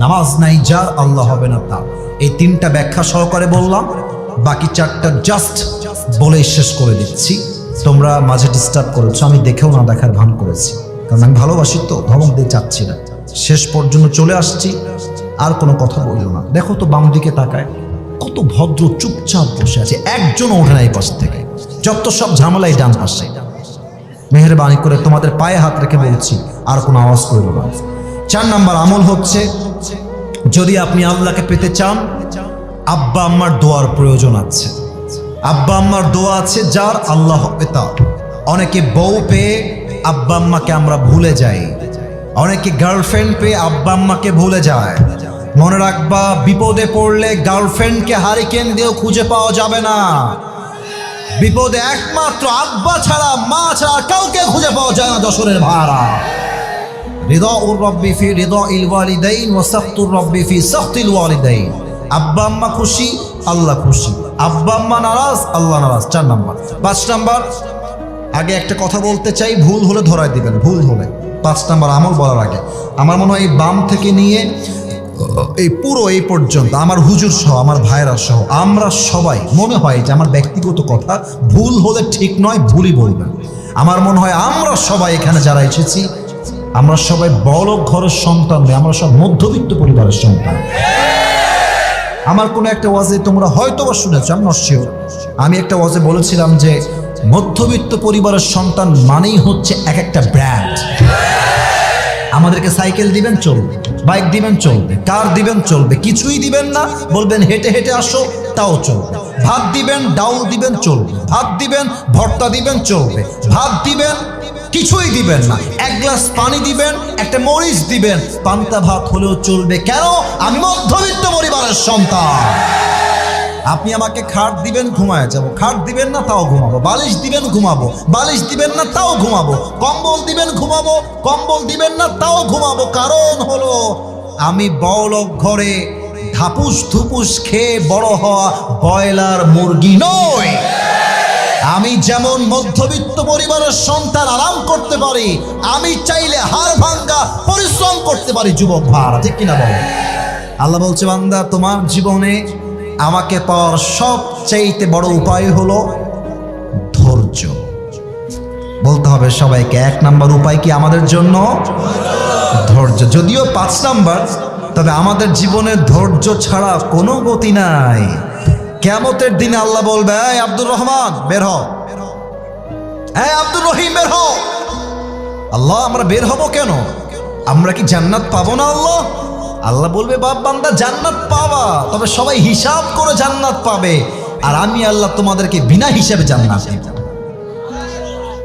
নামাজ নাই যার, আল্লাহ হবে না তার। এই 3টা ব্যাখ্যা সহকারে বললাম, বাকি 4টা জাস্ট বলে শেষ করে দিচ্ছি। তোমরা মাঝে ডিস্টার্ব করেছো, আমি দেখেও না দেখার ভান করেছি, কারণ আমি ভালোবাসি তো, ধমক দিয়ে চাচ্ছি না, শেষ পর্যন্ত চলে আসছি, আর কোনো কথা বললো না। দেখো তো বাম দিকে তাকায়, কত ভদ্র চুপচাপ বসে আছে, একজন ওঠে না এই পাশ থেকে, যত সব ঝামেলাই ডান পাশে। মেহেরবানি করে তোমাদের পায়ে হাত রেখে বলছি, আর কোনো আওয়াজ করবো না। 4 নাম্বার আমল হচ্ছে, যদি আপনি আল্লাহকে পেতে চান, আব্বা আম্মার দোয়ার প্রয়োজন আছে। আব্বা আম্মার দোয়া আছে যার, আল্লাহ হবে তার। অনেকে বউ পেয়ে আব্বা আম্মাকে আমরা ভুলে যাই, অনেকে গার্লফ্রেন্ড পেয়ে আব্বা আম্মাকে ভুলে যায়। মনে রাখবা, বিপদে পড়লে গার্লফ্রেন্ডকে হারিকেন দিয়েও খুঁজে পাওয়া যাবে না। বিপদে একমাত্র আব্বা ছাড়া, মা ছাড়া কাউকে খুঁজে পাওয়া যায় না। যশোরের ভাড়া, রিদাউর রব্বি ফি রিদাইল ওয়ালিদাইন ওয়া সাখতুর রব্বি ফি সাখতিল ওয়ালিদাইন। আব্বা আম্মা খুশি, আল্লাহ খুশি। আব্বা আম্মা নারাজ, আল্লাহ নারাজ। 4 নাম্বার। 5 নাম্বার, আগে একটা কথা বলতে চাই, ভুল হলে ধরায় দিবেন, ভুল হলে। 5 নাম্বার আমল বলার আগে আমার মনে হয় এই বাম থেকে নিয়ে এই পুরো এই পর্যন্ত আমার হুজুর সহ, আমার ভাইরা সহ, আমরা সবাই, মনে হয় যে আমার ব্যক্তিগত কথা, ভুল হলে ঠিক নয়, ভুলই বলবেন। আমার মনে হয় আমরা সবাই এখানে যারা এসেছি, আমরা সবাই বড় ঘরের সন্তান নয়, আমরা সব মধ্যবিত্ত পরিবারের সন্তান। আমার কোনো একটা ওয়াজে তোমরা হয়তো বা শুনেছ, আমি নট শিওর, আমি একটা ওয়াজে বলেছিলাম যে মধ্যবিত্ত পরিবারের সন্তান মানেই হচ্ছে এক একটা ব্র্যান্ড। আমাদেরকে সাইকেল দিবেন চলবে, বাইক দিবেন চলবে, কার দিবেন চলবে, কিছুই দিবেন না, বলবেন হেঁটে হেঁটে আসো, তাও চলবে। ভাত দিবেন, ডাউল দিবেন চলবে, ভাত দিবেন, ভর্তা দিবেন চলবে, ভাত দিবেন, কিছুই দিবেন না, 1 গ্লাস পানি দিবেন, একটা মরিচ দিবেন, পান্তা ভাত হলেও চলবে। কেন? আমি মধ্যবিত্ত পরিবারের সন্তান। আপনি আমাকে খাট দিবেন, ঘুমায় যাবো, খাট দিবেন না, তাও ঘুমাবো, বালিশ দিবেন, ঘুমাবো, বালিশ দিবেন না, তাও ঘুমাবো, কম্বল দিবেন, ঘুমাবো, কম্বল দিবেন না, তাও ঘুমাবো। কারণ হলো আমি বড়লোক ঘরে ধাপুস ধুপুস খেয়ে বড় হওয়া ব্রয়লার মুরগি নই। আমি যেমন মধ্যবিত্ত পরিবারের সন্তান আরাম করতে পারি, আমি চাইলে হাড় ভাঙ্গা পরিশ্রম করতে পারি। যুবক ভাড়া, ঠিক কিনা বলো? আল্লাহ বলছে, বান্দা, তোমার জীবনে আমাকে পাওয়ার সবচাইতে বড় উপায় হলো ধৈর্য। বলতে হবে সবাইকে, 1 নাম্বার উপায় কি আমাদের জন্য? ধৈর্য। যদিও 5 নাম্বার, তবে আমাদের জীবনে ধৈর্য ছাড়া কোনো গতি নাই। কিয়ামতের দিনে আল্লাহ বলবে, এই আব্দুর রহমান বের হ, এই আব্দুর রহিম বের হ। আল্লাহ, আমরা বের হব কেন? আমরা কি জান্নাত পাবো না? আল্লাহ আল্লাহ বলবে, বাপ বান্দা জান্নাত পাবা, তবে সবাই হিসাব করে জান্নাত পাবে, আর আমি আল্লাহ তোমাদেরকে বিনা হিসাবে জান্নাত দিব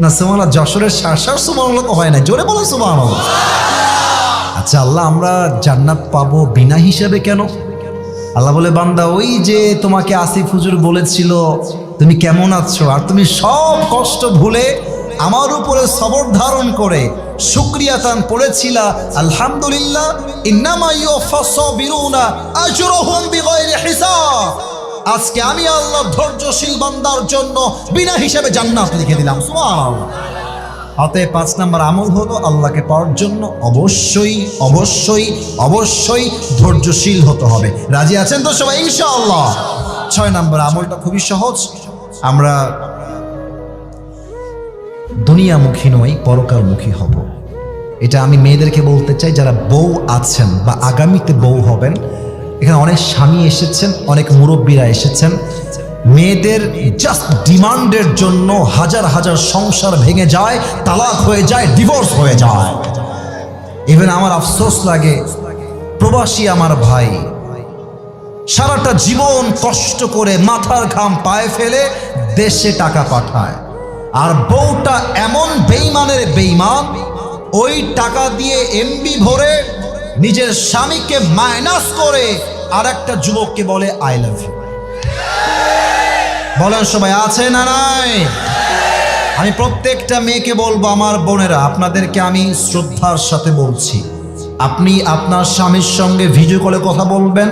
না। সুবহানাল্লাহ, যশোরের শাসার সুবহানাল্লাহ হয় না, জোরে বলো সুবহানাল্লাহ। আচ্ছা আল্লাহ, আমরা জান্নাত পাবো বিনা হিসাবে কেন? আল্লাহ বলে, বান্দা, ওই যে তোমাকে আসিফ হুজুর বলেছিল তুমি কেমন আছো, আর তুমি সব কষ্ট ভুলে আমার উপরে সবর ধারণ করে শুকরিয়া তান পড়েছিলা, আলহামদুলিল্লাহ, ইন্নামা ইউফাস সাবিরুনা আজরুহুম বিগাইরি হিসাব। আজকে আমি আল্লাহ ধৈর্যশীল বান্দার জন্য বিনা হিসাবে জান্নাত লিখে দিলাম। সুবহানাল্লাহ। অতএব 5 নাম্বার আমল হলো আল্লাহকে পাওয়ার জন্য অবশ্যই অবশ্যই অবশ্যই ধৈর্যশীল হতে হবে। রাজি আছেন তো সবাই ইনশাআল্লাহ? 6 নাম্বার আমলটা খুবই সহজ। আমরা দুনিয়ামুখী নই, পরকালমুখী হব। এটা আমি মেয়েদেরকে বলতে চাই, যারা বউ আছেন বা আগামীতে বউ হবেন। এখানে অনেক স্বামী এসেছেন, অনেক মুরব্বীরা এসেছেন। মেয়েদের জাস্ট ডিমান্ডের জন্য হাজার হাজার সংসার ভেঙে যায়, তালাক হয়ে যায়, ডিভোর্স হয়ে যায়। ইভেন আমার আফসোস লাগে, প্রবাসী আমার ভাই সারাটা জীবন কষ্ট করে মাথার ঘাম পায়ে ফেলে দেশে টাকা পাঠায়, আর বউটা এমন বেঈমানের বেঈমান, ওই টাকা দিয়ে এমবি ভরে নিজের স্বামীকে মাইনাস করে আর একটা যুবককে বলে আই লাভ ইউ। বলেন সবাই, আছে না নাই? আমি প্রত্যেকটা মেয়েকে বলবো, আমার বোনেরা, আপনাদেরকে আমি শ্রদ্ধার সাথে বলছি, আপনি আপনার স্বামীর সঙ্গে ভিডিও কলে কথা বলবেন।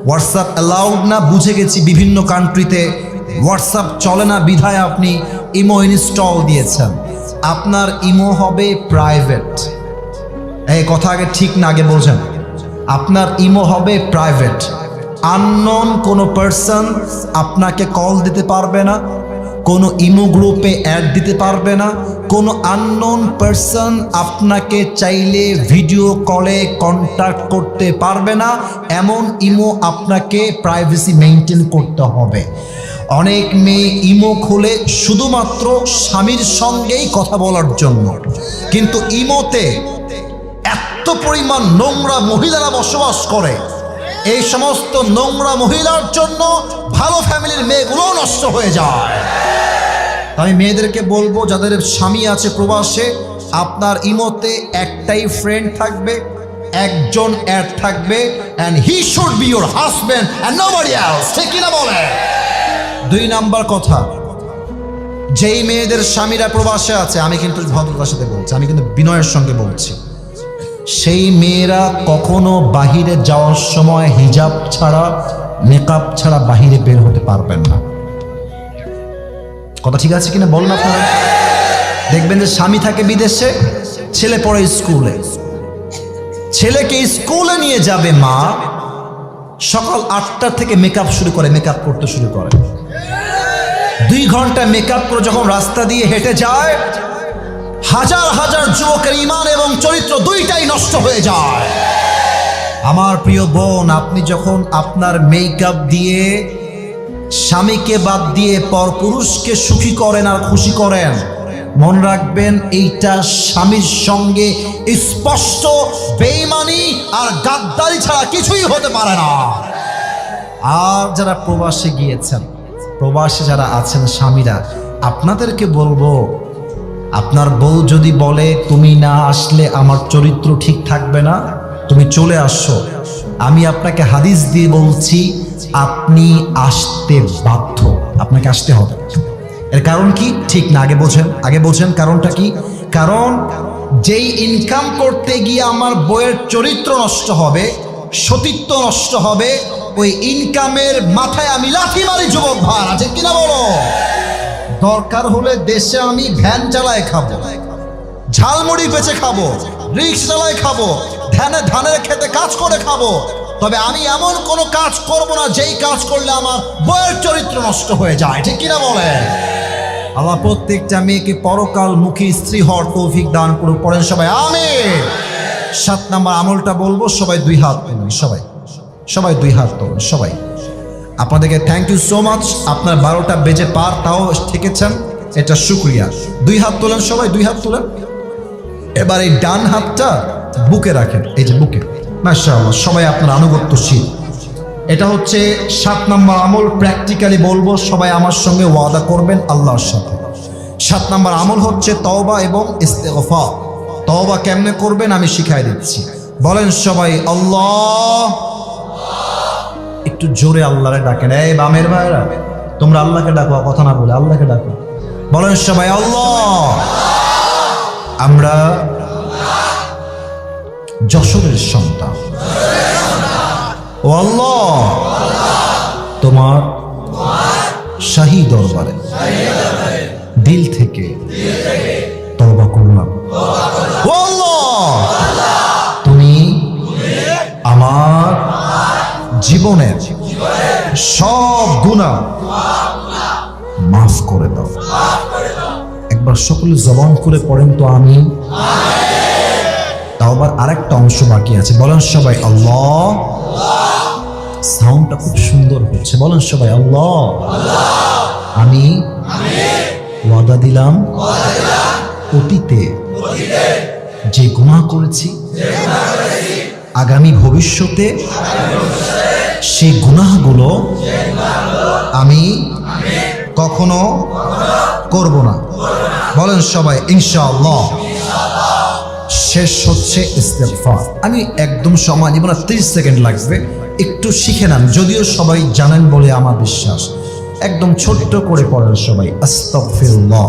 হোয়াটসঅ্যাপ অ্যালাউড না, বুঝে গেছি বিভিন্ন কান্ট্রিতে হোয়াটসঅ্যাপ চলে না, বিধায় আপনি ইমো ইনস্টল দিয়েছেন। আপনার ইমো হবে প্রাইভেট। এই কথা আগে ঠিক না, আগে বোঝেন। আপনার ইমো হবে প্রাইভেট। আননোন কোনো পারসন আপনাকে কল দিতে পারবে না, কোনো ইমো গ্রুপে অ্যাড দিতে পারবে না, কোনো আননোন পারসন আপনাকে চাইলে ভিডিও কলে কন্ট্যাক্ট করতে পারবে না। এমন ইমো আপনাকে প্রাইভেসি মেনটেন করতে হবে। অনেক মেয়ে ইমো খোলে শুধুমাত্র স্বামীর সঙ্গেই কথা বলার জন্য, কিন্তু ইমোতে এত পরিমাণ নোংরা মহিলারা বসবাস করে, এই সমস্ত নোংরা মহিলার জন্য ভালো ফ্যামিলির মেয়েগুলো নষ্ট হয়ে যায়। আমি মেয়েদেরকে বলবো, যাদের স্বামী আছে প্রবাসে, আপনার ইমোতে একটাই ফ্রেন্ড থাকবে, একজন অ্যাড থাকবে, and he should be your husband and nobody else। ঠিক কিনা বলে? 2 নাম্বার কথা, যেই মেয়েদের স্বামীরা প্রবাসে আছে, আমি কিন্তু ভদ্রতার সাথে বলছি, আমি কিন্তু বিনয়ের সঙ্গে বলছি, সেই মেয়েরা কখনো বাহিরে যাওয়ার সময় হিজাব ছাড়া, মেকআপ ছাড়া বাহিরে বের হতে পারবেন না। কথা ঠিক আছে কিনা বলুন আপনারা? দেখবেন যে স্বামী থাকে বিদেশে, ছেলে পড়ে স্কুলে, ছেলেকে স্কুলে নিয়ে যাবে মা, সকাল 8টা থেকে মেকআপ শুরু করে, মেকআপ করতে শুরু করে। 2 ঘন্টা মেকআপ করে যখন রাস্তা দিয়ে হেঁটে যায়, হাজার হাজার যুবকের ঈমান এবং চরিত্র দুইটাই নষ্ট হয়ে যায়। আমার প্রিয় বোন, আপনি যখন আপনার মেকআপ দিয়ে স্বামীকে বাদ দিয়ে পরপুরুষকে সুখী করেন আর খুশি করেন, মন রাখবেন এইটা স্বামীর সঙ্গে স্পষ্ট বেঈমানি আর গাদ্দারি ছাড়া কিছুই হতে পারে না। আর যারা প্রবাসে গিয়েছেন, প্রবাসে যারা আছেন স্বামীরা, আপনাদেরকে বলবো, আপনার বউ যদি বলে তুমি না আসলে আমার চরিত্র ঠিক থাকবে না, তুমি চলে আসো, আমি আপনাকে হাদিস দিয়ে বলছি, আপনি আসতে বাধ্য, আপনাকে আসতে হবে। এর কারণ কি ঠিক না? আগে বোঝেন কারণটা কি। কারণ যেই ইনকাম করতে গিয়ে আমার বউয়ের চরিত্র নষ্ট হবে, সতীত্ব নষ্ট হবে, ওই ইনকামের মাথায় আমি লাথি মারি যুবক ভাই, আছে কিনা বলো? দরকার হলে দেশে আমি ভ্যান চালায় খাবো, ঝালমুড়ি বেচে খাবো, রিক্সা চালায় খাবো, ধানের খেতে কাজ করে খাবো, তবে আমি এমন কোনো কাজ করব না যেই কাজ করলে আমার বউয়ের চরিত্র নষ্ট হয়ে যায়। ঠিক কিনা বলে? আল্লাহ প্রত্যেকটা মেয়েকে পরকাল মুখী স্ত্রী হওয়ার তৌফিক দান করুক। পড়েন সবাই আমিন। 7 নাম্বার আমলটা বলবো, সবাই 2 হাত তুলুন, সবাই 2 হাত তুলুন। সবাই আপনাদেরকে থ্যাংক ইউ সো মাচ। আপনার 12টা বেজে পার, তাও থেকেছেন, এটা শুকরিয়া। 2 হাত তোলেন, সবাই 2 হাত তোলেন। এবার এই ডান হাতটা বুকে রাখেন, এই যে বুকে। মাশাআল্লাহ, সবাই আপনার আনুগত্যশীল। এটা হচ্ছে 7 নাম্বার আমল, প্র্যাকটিক্যালি বলবো, সবাই আমার সঙ্গে ওয়াদা করবেন আল্লাহর সাথে। 7 নাম্বার আমল হচ্ছে তওবা এবং ইস্তেগফার। তওবা কেমনে করবেন আমি শিখাই দিচ্ছি। বলেন সবাই আল্লাহ। একটু জোরে আল্লাহরে ডাকেন। এই বামের ভাইরা, তোমরা আল্লাহকে ডাকো, কথা না বলে আল্লাহকে ডাকো। বলেন সবাই আল্লাহ। আমরা যশোরের সন্তান, ও আল্লাহ, তোমার শাহী দরবারে দিল থেকে তওবা করলাম। ও আল্লাহ, তুমি আমার জীবনের সব গুনাহ মাফ করে দাও। একবার সকলে জবান করে পড়েন তো আমিন। তাওবার আরেকটা অংশ বাকি আছে, বলেন সবাই আল্লাহ। সাউন্ডটা খুব সুন্দর হচ্ছে, বলেন সবাই আল্লাহ। আমি ওয়াদা দিলাম অতীতে যে গুনাহ করেছি, আগামী ভবিষ্যতে সেই গুনাহগুলো আমি কখনো করব না। বলেন সবাই ইনশাআল্লাহ। শেষ হচ্ছে ইস্তেগফার। আমি একদম সময় নিব না, 30 সেকেন্ড লাগবে, একটু শিখে নেন, যদিও সবাই জানেন বলে আমার বিশ্বাস। একদম ছোট্ট করে পড়েন সবাই আস্তাগফিরুল্লাহ।